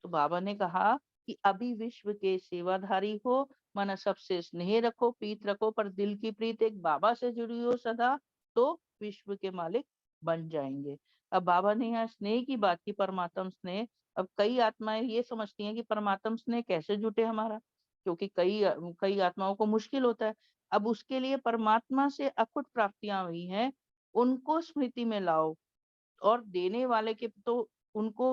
तो बाबा ने कहा कि अभी विश्व के सेवाधारी हो, माना सबसे स्नेह रखो, प्रीत रखो, पर दिल की प्रीत एक बाबा से जुड़ी हो सदा, तो विश्व के मालिक बन जाएंगे। अब बाबा ने यहाँ स्नेह की बात की, परमात्म स्नेह। अब कई आत्माएं ये समझती हैं कि परमात्म स्नेह कैसे जुटे हमारा, क्योंकि कई कई आत्माओं को मुश्किल होता है। अब उसके लिए परमात्मा से अखुट प्राप्तियां हुई हैं, उनको स्मृति में लाओ, और देने वाले के तो उनको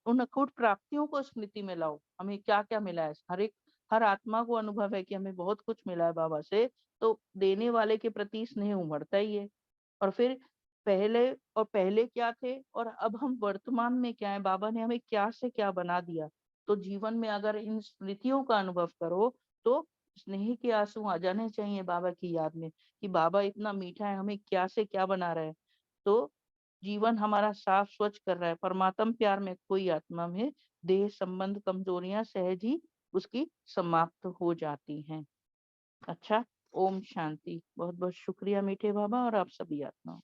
उन अखूट प्राप्तियों को स्मृति में लाओ। हमें क्या क्या मिला है, हर आत्मा को अनुभव है कि हमें बहुत कुछ मिला है बाबा से, तो देने वाले के प्रति स्नेह उमड़ता ही है। और फिर पहले क्या थे और अब हम वर्तमान में क्या है, बाबा ने हमें क्या से क्या बना दिया। तो जीवन में अगर इन स्मृतियों का अनुभव करो, तो स्नेह के आंसू आ जाने चाहिए बाबा की याद में, कि बाबा इतना मीठा है, हमें क्या से क्या बना रहा है। तो जीवन हमारा साफ स्वच्छ कर रहा है, परमात्म प्यार में कोई आत्मा में देह संबंध कमजोरियां सहज ही उसकी समाप्त हो जाती हैं। अच्छा, ओम शांति। बहुत बहुत शुक्रिया मीठे बाबा और आप सभी आत्माओं।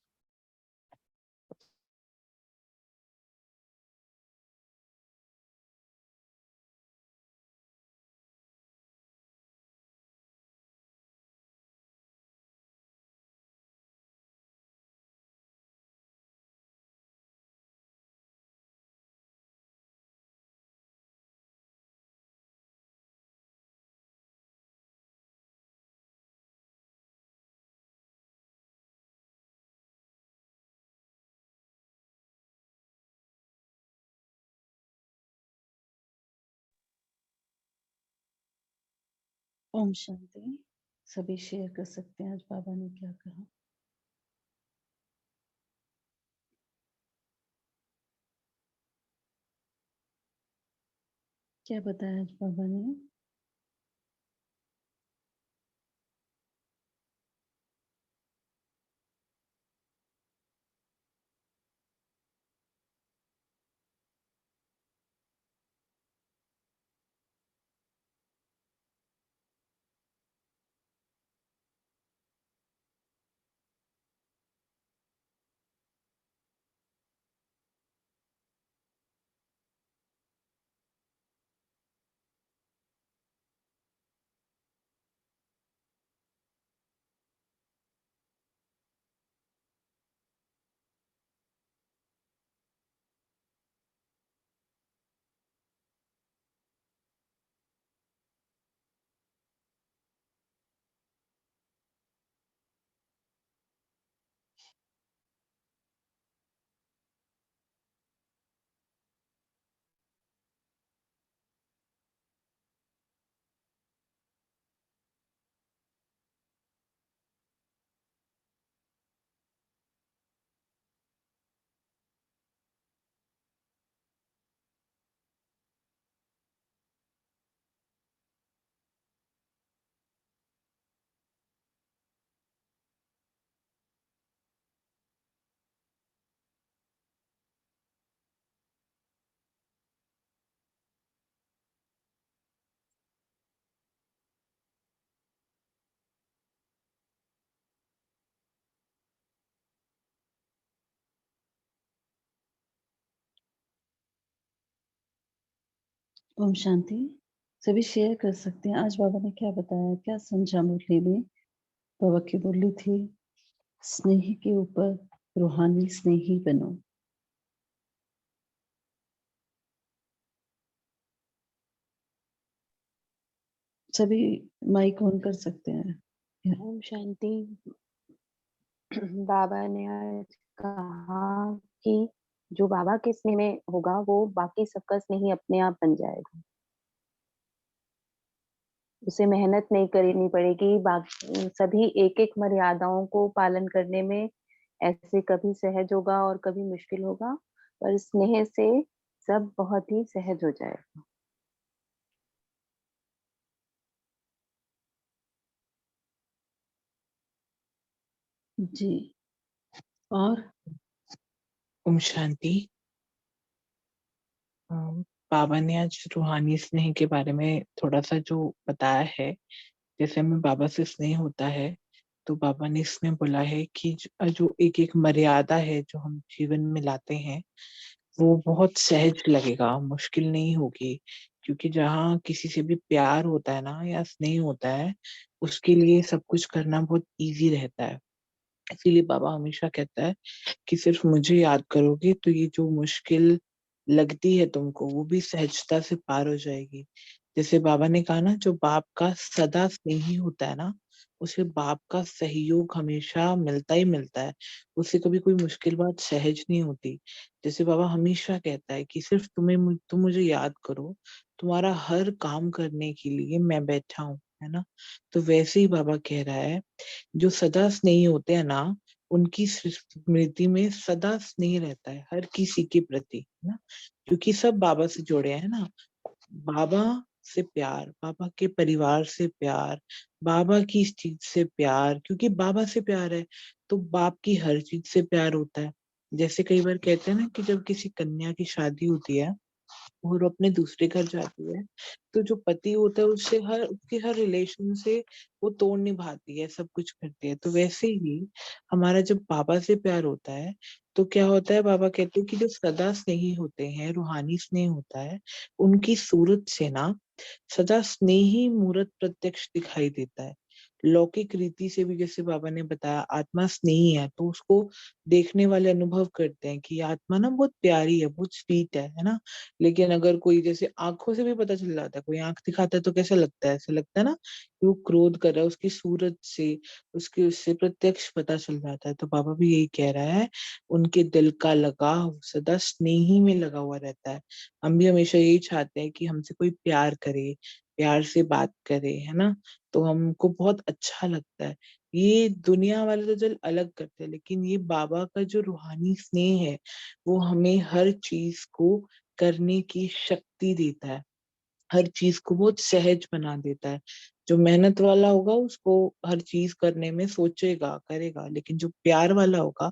ओम शांति। सभी शेयर कर सकते हैं आज बाबा ने क्या कहा। क्या बताया आज बाबा ने? ओम शांति। सभी शेयर कर सकते हैं आज बाबा ने क्या बताया, क्या समझा मुरली में। बाबा की मुरली थी स्नेही के ऊपर रूहानी स्नेही बनो। सभी माइक ऑन कर सकते हैं। ओम शांति। बाबा ने आज कहा कि जो बाबा के स्नेह में होगा वो बाकी सबका स्नेह अपने आप बन जाएगा। उसे मेहनत नहीं करनी पड़ेगी। बाकी सभी एक एक मर्यादाओं को पालन करने में ऐसे कभी सहज होगा और कभी मुश्किल होगा, पर स्नेह से सब बहुत ही सहज हो जाएगा। जी। और ओम शांति। बाबा ने आज रूहानी स्नेह के बारे में थोड़ा सा जो बताया है, जैसे हमें बाबा से स्नेह होता है तो बाबा ने इसमें बोला है कि जो एक एक मर्यादा है जो हम जीवन में लाते हैं वो बहुत सहज लगेगा, मुश्किल नहीं होगी। क्योंकि जहाँ किसी से भी प्यार होता है ना या स्नेह होता है, उसके लिए सब कुछ करना बहुत इजी रहता है। इसीलिए बाबा हमेशा कहता है कि सिर्फ मुझे याद करोगे तो ये जो मुश्किल लगती है तुमको वो भी सहजता से पार हो जाएगी। जैसे बाबा ने कहा ना, जो बाप का सदा स्नेही होता है ना, उसे बाप का सहयोग हमेशा मिलता ही मिलता है। उससे कभी कोई मुश्किल बात सहज नहीं होती। जैसे बाबा हमेशा कहता है कि सिर्फ तुम मुझे याद करो, तुम्हारा हर काम करने के लिए मैं बैठा हूँ, है ना। तो वैसे ही बाबा कह रहा है, जो सदा स्नेही होते हैं ना, उनकी स्मृति में सदा स्नेह रहता है हर किसी के प्रति, है ना। क्योंकि सब बाबा से जुड़े हैं ना। बाबा से प्यार, बाबा के परिवार से प्यार, बाबा की इस चीज से प्यार, क्योंकि बाबा से प्यार है तो बाप की हर चीज से प्यार होता है। जैसे कई बार कहते हैं ना कि जब किसी कन्या की शादी होती है और वो अपने दूसरे घर जाती है, तो जो पति होता है उससे उसके हर रिलेशन से वो तोड़ निभाती है, सब कुछ करती है। तो वैसे ही हमारा जब बाबा से प्यार होता है तो क्या होता है, बाबा कहते हैं कि जो सदा स्नेही होते हैं, रूहानी स्नेह होता है, उनकी सूरत से ना सदा स्नेही मूर्त प्रत्यक्ष दिखाई देता है। लौकिक रीति से भी जैसे बाबा ने बताया आत्मा स्नेही है, तो उसको देखने वाले अनुभव करते हैं कि ये आत्मा ना बहुत प्यारी है, बहुत स्वीट है ना। लेकिन अगर कोई जैसे आंखों से भी पता चल जाता है, कोई आंख दिखाता है तो कैसा लगता है, ऐसा लगता है ना कि वो क्रोध कर रहा है, उसकी सूरत से उसके उससे प्रत्यक्ष पता चल जाता है। तो बाबा भी यही कह रहा है, उनके दिल का लगाव सदा स्नेही में लगा हुआ रहता है। हम भी हमेशा यही चाहते हैं कि हमसे कोई प्यार करे, प्यार से बात करे, है ना, तो हमको बहुत अच्छा लगता है। ये दुनिया वाले तो चल अलग करते हैं, लेकिन ये बाबा का जो रूहानी स्नेह है वो हमें हर चीज को करने की शक्ति देता है, हर चीज को बहुत सहज बना देता है। जो मेहनत वाला होगा उसको हर चीज करने में सोचेगा, करेगा, लेकिन जो प्यार वाला होगा,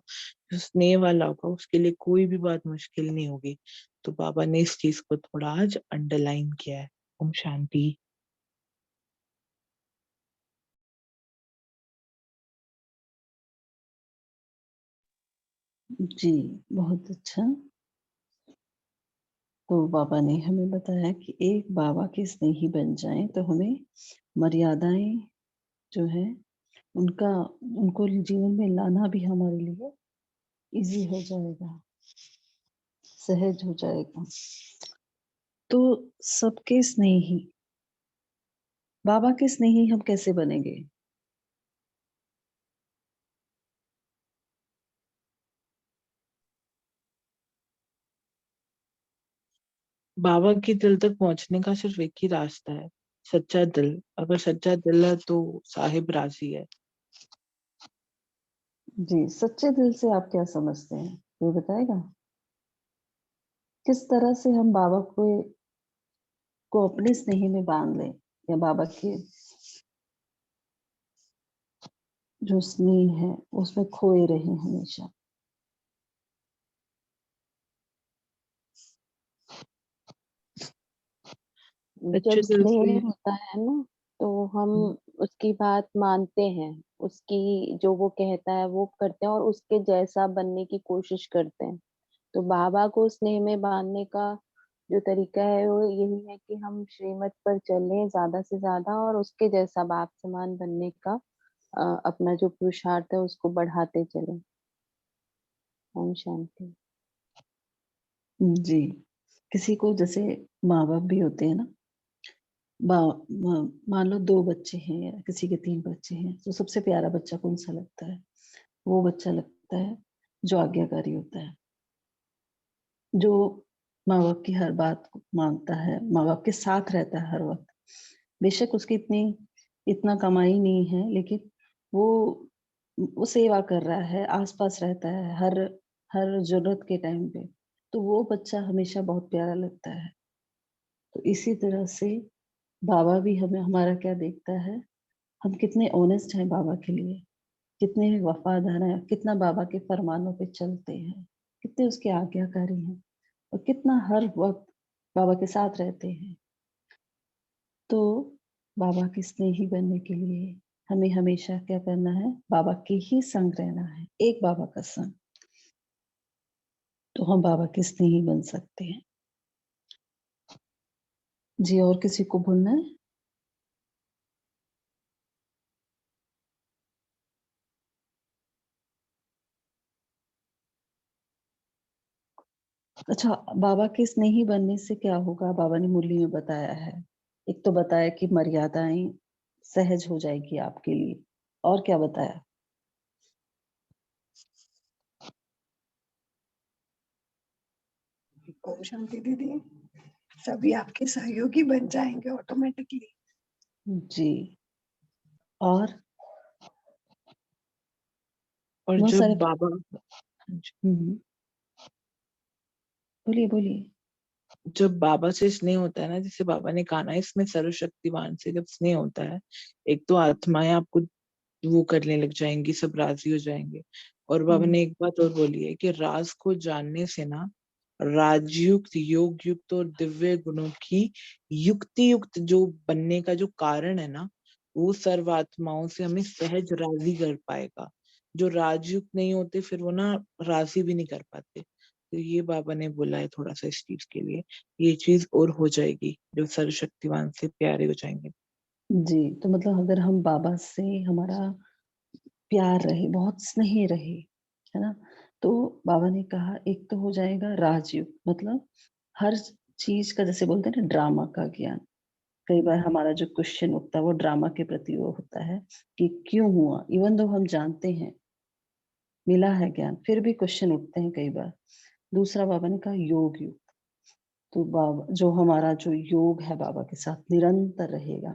जो स्नेह वाला होगा, उसके लिए कोई भी बात मुश्किल नहीं होगी। तो बाबा ने इस चीज को थोड़ा आज अंडरलाइन किया है। ओम शांति। जी, बहुत अच्छा। तो बाबा ने हमें बताया कि एक बाबा के स्नेही बन जाएं तो हमें मर्यादाएं जो है उनका उनको जीवन में लाना भी हमारे लिए इजी हो जाएगा, सहज हो जाएगा। तो सबके स्नेही बाबा के स्नेही हम कैसे बनेंगे? बाबा के दिल तक पहुंचने का सिर्फ एक ही रास्ता है, सच्चा दिल। अगर सच्चा दिल है तो साहिब राजी है। जी, सच्चे दिल से आप क्या समझते हैं? कोई बताएगा? किस तरह से हम बाबा को अपने स्नेही में बांध लें या बाबा के जो स्नेह है उसमें खोए रहे हमेशा? जब सच्चे दिल से। स्नेह होता है ना, तो हम उसकी बात मानते हैं, उसकी जो वो कहता है वो करते हैं और उसके जैसा बनने की कोशिश करते हैं। तो बाबा को स्नेह में बांधने का जो तरीका है वो यही है कि हम श्रीमत पर चलें ज्यादा से ज्यादा और उसके जैसा बाप समान बनने का अपना जो पुरुषार्थ है उसको बढ़ाते चलें। ओम शांति। जी, किसी को जैसे माँ-बाप भी होते हैं ना, मान लो 2 बच्चे हैं या किसी के 3 बच्चे हैं, तो सबसे प्यारा बच्चा कौन-सा लगता है? वो बच्चा लगता है जो आज्ञाकारी होता है, जो माँ-बाप की हर बात को मानता है, माँ-बाप के साथ रहता है हर वक़्त। बेशक उसकी इतना कमाई नहीं है, लेकिन वो वो सेवा कर रहा है, आस-पास रहता है हर हर ज़रूरत के टाइम पे, तो वो बच्चा हमेशा बहुत प्यारा लगता है। तो इसी तरह से बाबा भी हमें हमारा क्या देखता है, हम कितने ऑनेस्ट हैं बाबा के लिए, कितने वफ़ादार हैं, कितना बाबा के फरमानों पे चलते हैं, कितने उसके आज्ञाकारी हैं और कितना हर वक़्त बाबा के साथ रहते हैं। तो बाबा के स्नेही बनने के लिए हमें हमेशा क्या करना है? बाबा के ही संग रहना है, एक बाबा का संग, तो हम बाबा के स्नेही बन सकते हैं। जी, और किसी को बोलना है? अच्छा, बाबा के स्नेही बनने से क्या होगा? बाबा ने मुरली में बताया है। एक तो बताया कि मर्यादाएँ सहज हो जाएगी आपके लिए, और क्या बताया? ओम शांति दीदी। सभी आपके सहयोगी बन जाएंगे ऑटोमेटिकली। जी, और और बहुत जब सारे बाबा हुँ, बोलिए, बोलिए। जब बाबा से स्नेह होता है ना, जैसे बाबा ने कहा ना, इसमें सर्वशक्तिमान से जब स्नेह होता है, एक तो आत्माएं आपको वो करने लग जाएंगी, सब राजी हो जाएंगे। और बाबा हुँ, ने एक बात और बोली है कि राज को जानने से ना, राजयुक्त, योग युक्त और दिव्य गुणों की युक्ति युक्त जो बनने का जो कारण है ना, वो सर्वात्माओं से हमें सहज राजी कर पाएगा। जो राजयुक्त नहीं होते फिर वो ना राजी भी नहीं कर पाते। तो ये बाबा ने बोला है थोड़ा सा इस चीज के लिए, ये चीज और हो जाएगी, जो सर्वशक्तिमान से प्यारे हो जाएंगे। जी, तो मतलब अगर हम बाबा से हमारा प्यार रहे, बहुत स्नेह रहे, है ना? तो बाबा ने कहा एक तो हो जाएगा राजयोग, मतलब हर चीज़ का जैसे बोलते हैं ना ड्रामा का ज्ञान। कई बार हमारा जो क्वेश्चन उठता है वो ड्रामा के प्रति वो होता है कि क्यों हुआ? इवन दो हम जानते हैं, मिला है ज्ञान, फिर भी क्वेश्चन उठते हैं कई बार। दूसरा बाबा ने कहा योग युक्त, तो बाबा जो हमारा जो योग है बाबा के साथ निरंतर रहेगा।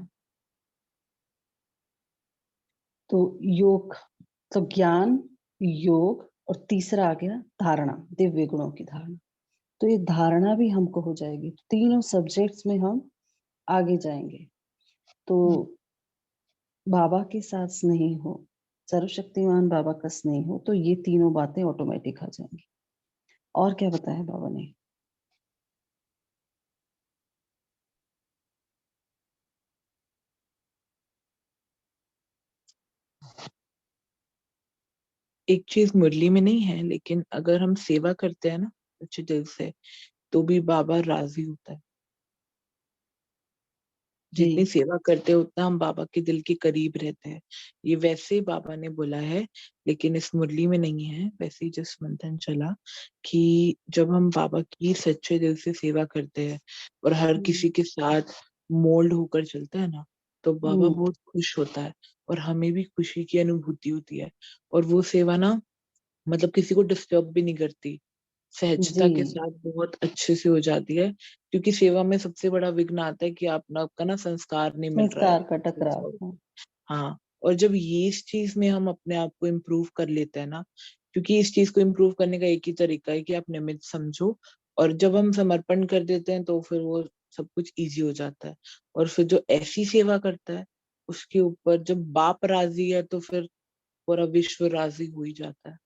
तो योग, तो ज्ञान, योग और तीसरा आ गया धारणा, दिव्य गुणों की धारणा। तो ये धारणा भी हमको हो जाएगी, तीनों सब्जेक्ट्स में हम आगे जाएंगे। तो बाबा के साथ स्नेह हो, सर्वशक्तिमान बाबा का स्नेह हो, तो ये तीनों बातें ऑटोमेटिक आ जाएंगी। और क्या बताया बाबा ने? एक चीज मुरली में नहीं है, लेकिन अगर हम सेवा करते हैं ना अच्छे दिल से, तो भी बाबा राजी होता है। जितनी जी सेवा करते हैं उतना हम बाबा के दिल के करीब रहते हैं। ये वैसे ही बाबा ने बोला है, लेकिन इस मुरली में नहीं है। वैसे ही जिस मंथन चला कि जब हम बाबा की सच्चे दिल से सेवा करते हैं और हर किसी के साथ मोल्ड होकर चलते हैं ना, तो बाबा बहुत खुश होता है और हमें भी खुशी की अनुभूति होती है। और वो सेवा ना मतलब किसी को डिस्टर्ब भी नहीं करती, जी सहजता के साथ बहुत अच्छे से हो जाती है। क्योंकि सेवा में सबसे बड़ा विघ्न आता है कि आपका ना संस्कार नहीं मिल रहा है। संस्कार का टकराव। हाँ, और जब ये इस चीज में हम अपने आप को इम्प्रूव कर लेते हैं ना, क्योंकि इस चीज को इम्प्रूव करने का एक ही तरीका है कि आप निमित्त समझो। और जब हम समर्पण कर देते हैं तो फिर वो सब कुछ इजी हो जाता है। और फिर जो ऐसी सेवा करता है उसके ऊपर जब बाप राजी है तो फिर पूरा विश्व राजी हो ही जाता है।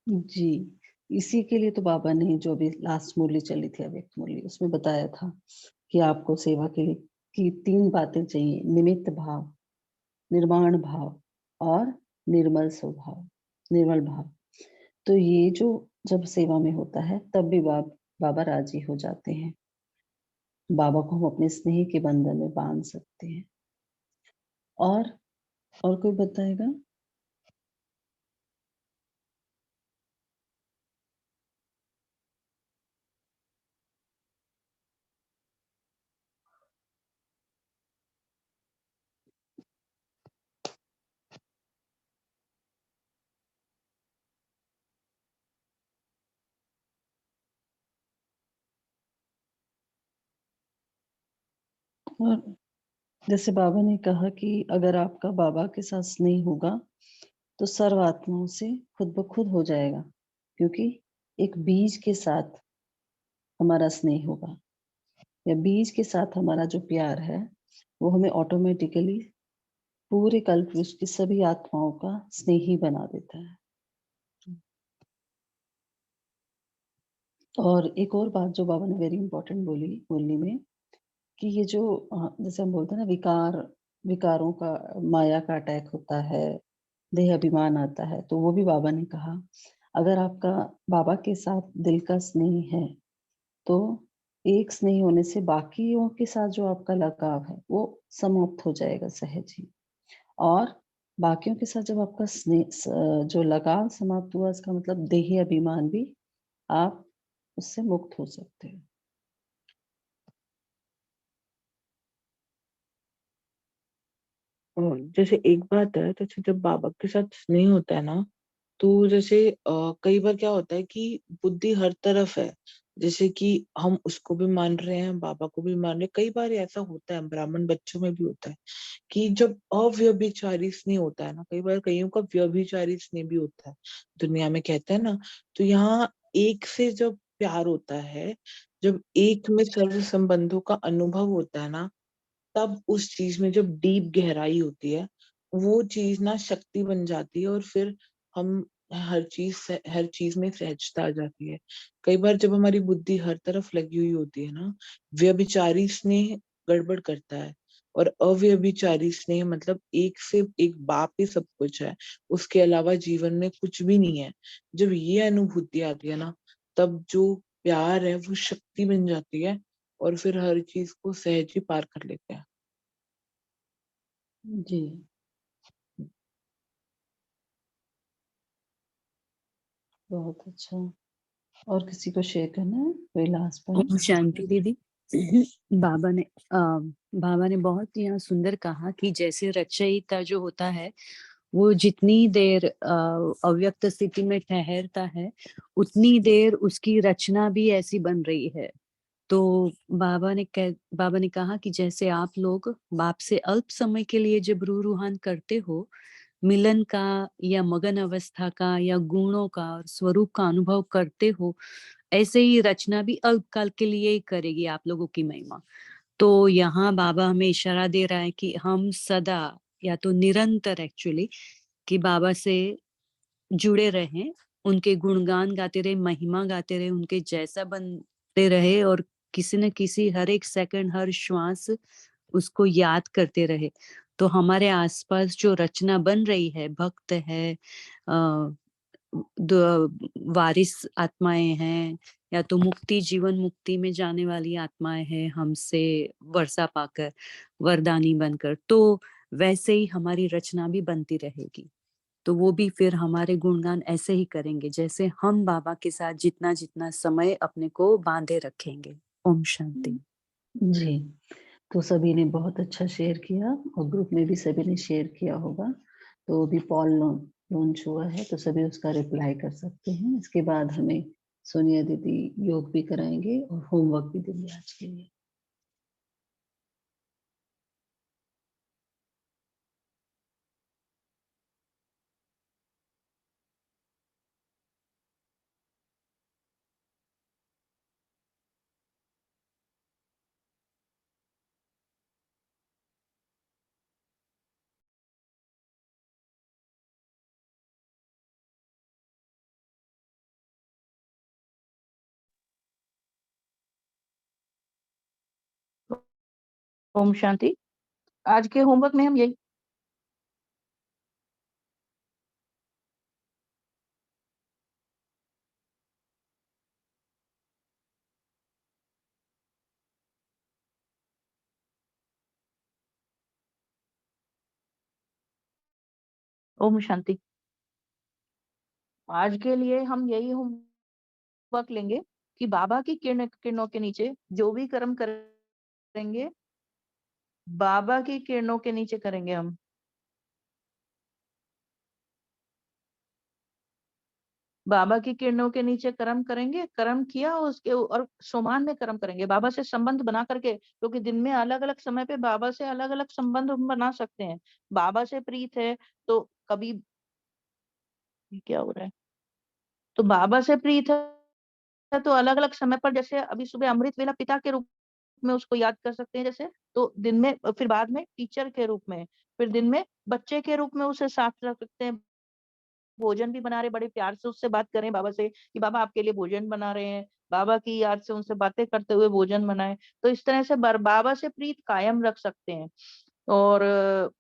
जी, इसी के लिए तो बाबा ने जो अभी लास्ट मुरली चली थी, अव्यक्त मुरली, उसमें बताया था कि आपको सेवा के लिए की 3 बातें चाहिए, निमित्त भाव, निर्माण भाव और निर्मल स्वभाव, निर्मल भाव। तो ये जो जब सेवा में होता है तब भी बाबा राजी हो जाते हैं। बाबा को हम अपने स्नेह के बंधन में बांध सकते हैं। और कोई बताएगा? और जैसे बाबा ने कहा कि अगर आपका बाबा के साथ स्नेह होगा तो सर्व आत्माओं से खुद ब खुद हो जाएगा, क्योंकि एक बीज के साथ हमारा स्नेह होगा या बीज के साथ हमारा जो प्यार है वो हमें ऑटोमेटिकली पूरे कल्प वृक्ष की सभी आत्माओं का स्नेही बना देता है। और एक और बात जो बाबा ने वेरी इंपॉर्टेंट बोली मुरली में, कि ये जो जैसे हम बोलते हैं ना, विकारों का, माया का अटैक होता है, देह अभिमान आता है, तो वो भी बाबा ने कहा अगर आपका बाबा के साथ दिल का स्नेह है तो एक स्नेह होने से बाकियों के साथ जो आपका लगाव है वो समाप्त हो जाएगा सहज ही। और बाकियों के साथ जब आपका जो लगाव समाप्त हुआ, इसका मतलब देह अभिमान भी आप उससे मुक्त हो सकते हो। और जैसे एक बात है, जैसे जब बाबा के साथ स्नेह होता है ना, तो जैसे कई बार क्या होता है कि बुद्धि हर तरफ है। जैसे कि हम उसको भी मान रहे हैं, बाबा को भी मान रहे हैं। कई बार ऐसा होता है, ब्राह्मण बच्चों में भी होता है कि जब अव्यभिचारी स्नेह होता है ना, कई बार कईयों का व्यभिचारी स्नेह भी होता है दुनिया में, कहते हैं ना। तो यहाँ एक से जब प्यार होता है, जब एक में सर्व संबंधों का अनुभव होता है ना, तब उस चीज में जब डीप गहराई होती है, वो चीज ना शक्ति बन जाती है। और फिर हम हर चीज में सहजता आ जाती है। कई बार जब हमारी बुद्धि हर तरफ लगी हुई होती है ना, व्यभिचारी स्नेह गड़बड़ करता है। और अव्यभिचारी स्नेह मतलब एक से एक बाप ही सब कुछ है, उसके अलावा जीवन में कुछ भी नहीं है। जब ये अनुभूति आती है ना, तब जो प्यार है वो शक्ति बन जाती है और फिर हर चीज को सहज ही पार कर लेते हैं। जी, बहुत अच्छा। और किसी को शेयर करना है कोई लास्ट पॉइंट? ओम शांति दीदी। बाबा ने बाबा ने बहुत यहाँ सुंदर कहा कि जैसे रचयिता जो होता है वो जितनी देर अव्यक्त स्थिति में ठहरता है, उतनी देर उसकी रचना भी ऐसी बन रही है। तो बाबा ने कहा कि जैसे आप लोग बाप से अल्प समय के लिए जब रूहान करते हो, मिलन का या मगन अवस्था का या गुणों का और स्वरूप का अनुभव करते हो, ऐसे ही रचना भी अल्पकाल के लिए ही करेगी आप लोगों की महिमा। तो यहाँ बाबा हमें इशारा दे रहा है कि हम सदा या तो निरंतर एक्चुअली कि बाबा से जुड़े रहें, उनके गुणगान गाते रहे, महिमा गाते रहे, उनके जैसा बनते रहे और किसी न किसी हर एक सेकंड, हर श्वास उसको याद करते रहे। तो हमारे आसपास जो रचना बन रही है, भक्त है, अ, वारिस आत्माएं हैं या तो मुक्ति जीवन मुक्ति में जाने वाली आत्माएं हैं हमसे वर्षा पाकर वरदानी बनकर, तो वैसे ही हमारी रचना भी बनती रहेगी। तो वो भी फिर हमारे गुणगान ऐसे ही करेंगे जैसे हम बाबा के साथ जितना जितना समय अपने को बांधे रखेंगे। ओम शांति। जी, तो सभी ने बहुत अच्छा शेयर किया और ग्रुप में भी सभी ने शेयर किया होगा। तो अभी पॉल लॉन्च हुआ है तो सभी उसका रिप्लाई कर सकते हैं। इसके बाद हमें सोनिया दीदी योग भी कराएंगे और होमवर्क भी देंगे आज के लिए। ओम शांति। आज के होमवर्क में हम यही ओम शांति। आज के लिए हम यही होमवर्क लेंगे कि बाबा की किरणों के नीचे जो भी कर्म करेंगे, बाबा की किरणों के नीचे करेंगे हम। बाबा की किरणों के नीचे कर्म करेंगे, कर्म किया उसके और सोमान में कर्म करेंगे बाबा से संबंध बना करके, क्योंकि दिन में अलग अलग समय पे बाबा से अलग अलग संबंध हम बना सकते हैं। बाबा से प्रीत है तो कभी ये क्या हो रहा है, तो बाबा से प्रीत है तो अलग अलग समय पर, जैसे अभी सुबह अमृत वेला पिता के रूप में उसको याद कर सकते हैं जैसे, तो दिन में, फिर बाद में टीचर के रूप में, फिर दिन में बच्चे के रूप में उसे साथ रख सकते हैं। भोजन भी बना रहे, बड़े प्यार से उससे बात करें बाबा से कि बाबा आपके लिए भोजन बना रहे हैं, बाबा की याद से उनसे बातें करते हुए भोजन बनाए। तो इस तरह से बाबा से प्रीत कायम रख सकते हैं। और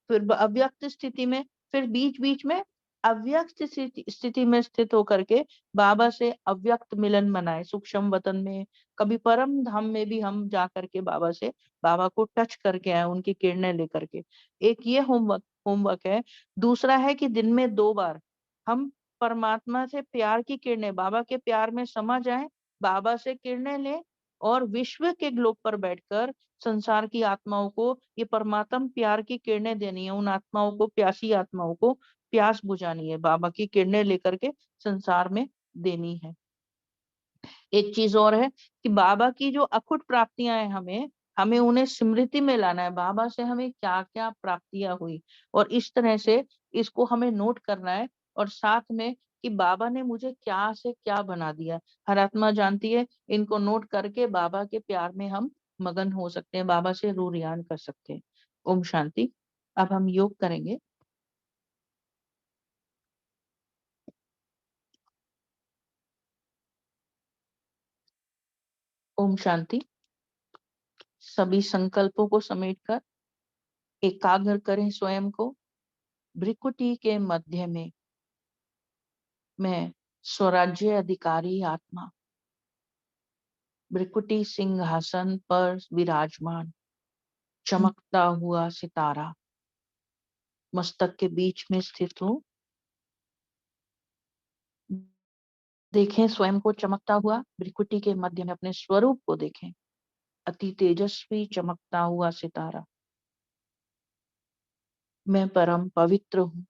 फिर अव्यक्त स्थिति में, फिर बीच बीच में अव्यक्त स्थिति में स्थित होकर के बाबा से अव्यक्त मिलन मनाए, सूक्ष्म वतन में, कभी परम धाम में भी हम जा करके बाबा से, बाबा को टच करके आए, उनकी किरणें लेकर के। एक ये होमवर्क है। दूसरा है कि दिन में 2 बार हम परमात्मा से प्यार की किरणें, बाबा के प्यार में समा जाएं, बाबा से किरणें लें और विश्व के ग्लोब पर बैठकर संसार की आत्माओं को ये परमात्म प्यार की किरणें देनी है। उन आत्माओं को, प्यासी आत्माओं को प्यास बुझानी है, बाबा की किरणें लेकर के संसार में देनी है। एक चीज और है कि बाबा की जो अखुट प्राप्तियां हैं, हमें उन्हें स्मृति में लाना है, बाबा से हमें क्या क्या प्राप्तियां हुई, और इस तरह से इसको हमें नोट करना है। और साथ में कि बाबा ने मुझे क्या से क्या बना दिया, हर आत्मा जानती है। इनको नोट करके बाबा के प्यार में हम मगन हो सकते हैं, बाबा से रूह रियान कर सकते हैं। ओम शांति। अब हम योग करेंगे। ओम शांति। सभी संकल्पों को समेटकर एकाग्र करें स्वयं को। भ्रिकुटी के मध्य में मैं स्वराज्य अधिकारी आत्मा, भ्रिकुटी सिंहासन पर विराजमान चमकता हुआ सितारा मस्तक के बीच में स्थित हूँ। देखें स्वयं को चमकता हुआ, भ्रिकुटी के मध्य में अपने स्वरूप को देखें, अति तेजस्वी चमकता हुआ सितारा। मैं परम पवित्र हूँ,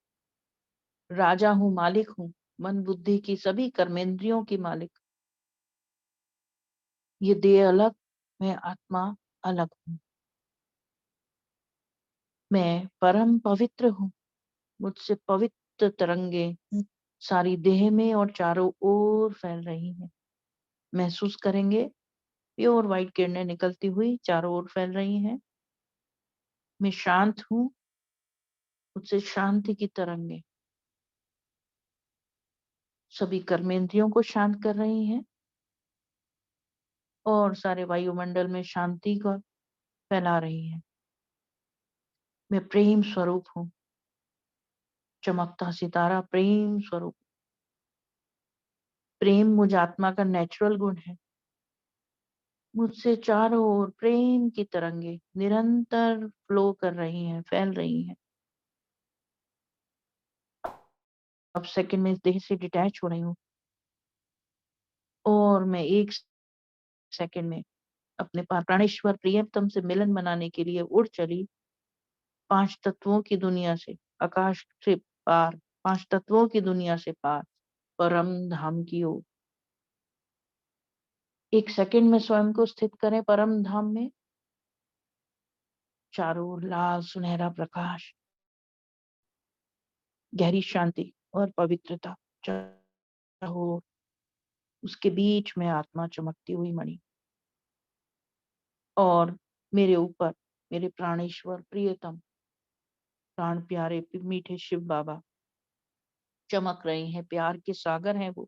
राजा हूँ, मालिक हूँ, मन बुद्धि की सभी कर्मेंद्रियों की मालिक। ये देह अलग, मैं आत्मा अलग हूँ। मैं परम पवित्र हूँ। मुझसे पवित्र तरंगे सारी देह में और चारों ओर फैल रही हैं। महसूस करेंगे प्योर व्हाइट किरणें निकलती हुई चारों ओर फैल रही हैं। मैं शांत हूँ। मुझसे शांति की तरंगे सभी कर्मेंद्रियों को शांत कर रही हैं और सारे वायुमंडल में शांति को फैला रही हैं। मैं प्रेम स्वरूप हूँ। चमकता सितारा प्रेम स्वरूप। प्रेम मुझ आत्मा का नेचुरल गुण है। मुझसे चारों ओर प्रेम की तरंगे निरंतर फ्लो कर रही हैं, फैल रही हैं। अब सेकंड में इस देह से डिटैच हो रही हूँ और मैं एक सेकंड में अपने प्राणेश्वर प्रियतम से मिलन मनाने के लिए उड़ चली 5 तत्वों की दुनिया से, आकाश से पार, 5 तत्वों की दुनिया से पार, परम धाम की ओर। एक सेकंड में स्वयं को स्थित करें परम धाम में। चारों ओर लाल सुनहरा प्रकाश, गहरी शांति और पवित्रता चारों ओर। उसके बीच में आत्मा चमकती हुई मणि और मेरे ऊपर मेरे प्राणेश्वर प्रियतम प्राण प्यारे मीठे शिव बाबा चमक रहे हैं। प्यार के सागर हैं वो।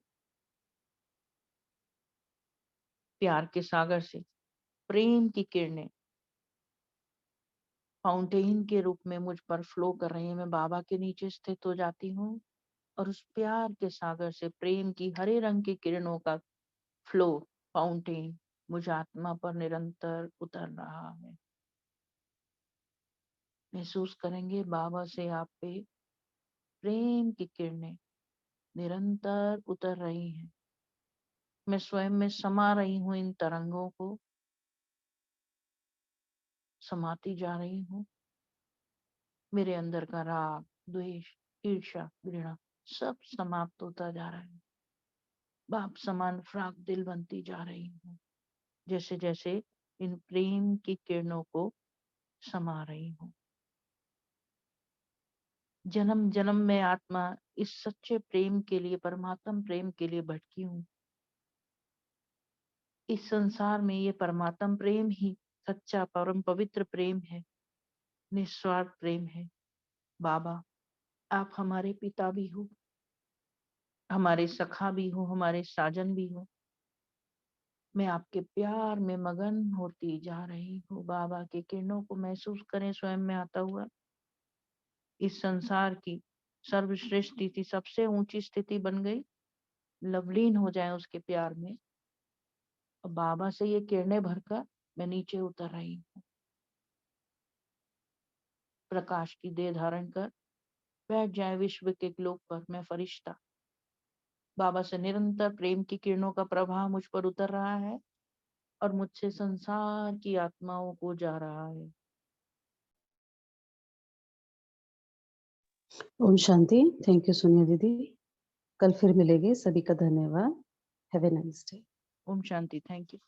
प्यार के सागर से प्रेम की किरणें फाउंटेन के रूप में मुझ पर फ्लो कर रही है। मैं बाबा के नीचे स्थित हो जाती हूँ और उस प्यार के सागर से प्रेम की हरे रंग की किरणों का फ्लो फाउंटेन मुझ आत्मा पर निरंतर उतर रहा है। महसूस करेंगे बाबा से आप पे प्रेम की किरणें निरंतर उतर रही हैं। मैं स्वयं में समा रही हूँ, इन तरंगों को समाती जा रही हूँ। मेरे अंदर का राग, द्वेष, ईर्ष्या, घृणा सब समाप्त होता जा रहा है। बाप समान फ्राक दिल बनती जा रही हूँ जैसे जैसे इन प्रेम की किरणों को समा रही हूँ। जन्म जन्म में आत्मा इस सच्चे प्रेम के लिए, परमात्म प्रेम के लिए भटकी हूँ। इस संसार में ये परमात्म प्रेम ही सच्चा परम पवित्र प्रेम है, निस्वार्थ प्रेम है। बाबा आप हमारे पिता भी हो, हमारे सखा भी हो, हमारे साजन भी हो। मैं आपके प्यार में मगन होती जा रही हूँ। बाबा के किरणों को महसूस करें स्वयं में आता हुआ। इस संसार की सर्वश्रेष्ठ स्थिति, सबसे ऊंची स्थिति बन गई। लवलीन हो जाए उसके प्यार में। और बाबा से ये किरणें भरकर मैं नीचे उतर रही हूँ। प्रकाश की देह धारण कर बैठ जाए विश्व के ग्लोब पर मैं फरिश्ता। बाबा से निरंतर प्रेम की किरणों का प्रभाव मुझ पर उतर रहा है और मुझसे संसार की आत्माओं को जा रहा है। ओम शांति। Thank you Sonia didi. कल फिर मिलेंगे। सभी का धन्यवाद। Have a nice day. Om Shanti. Thank you.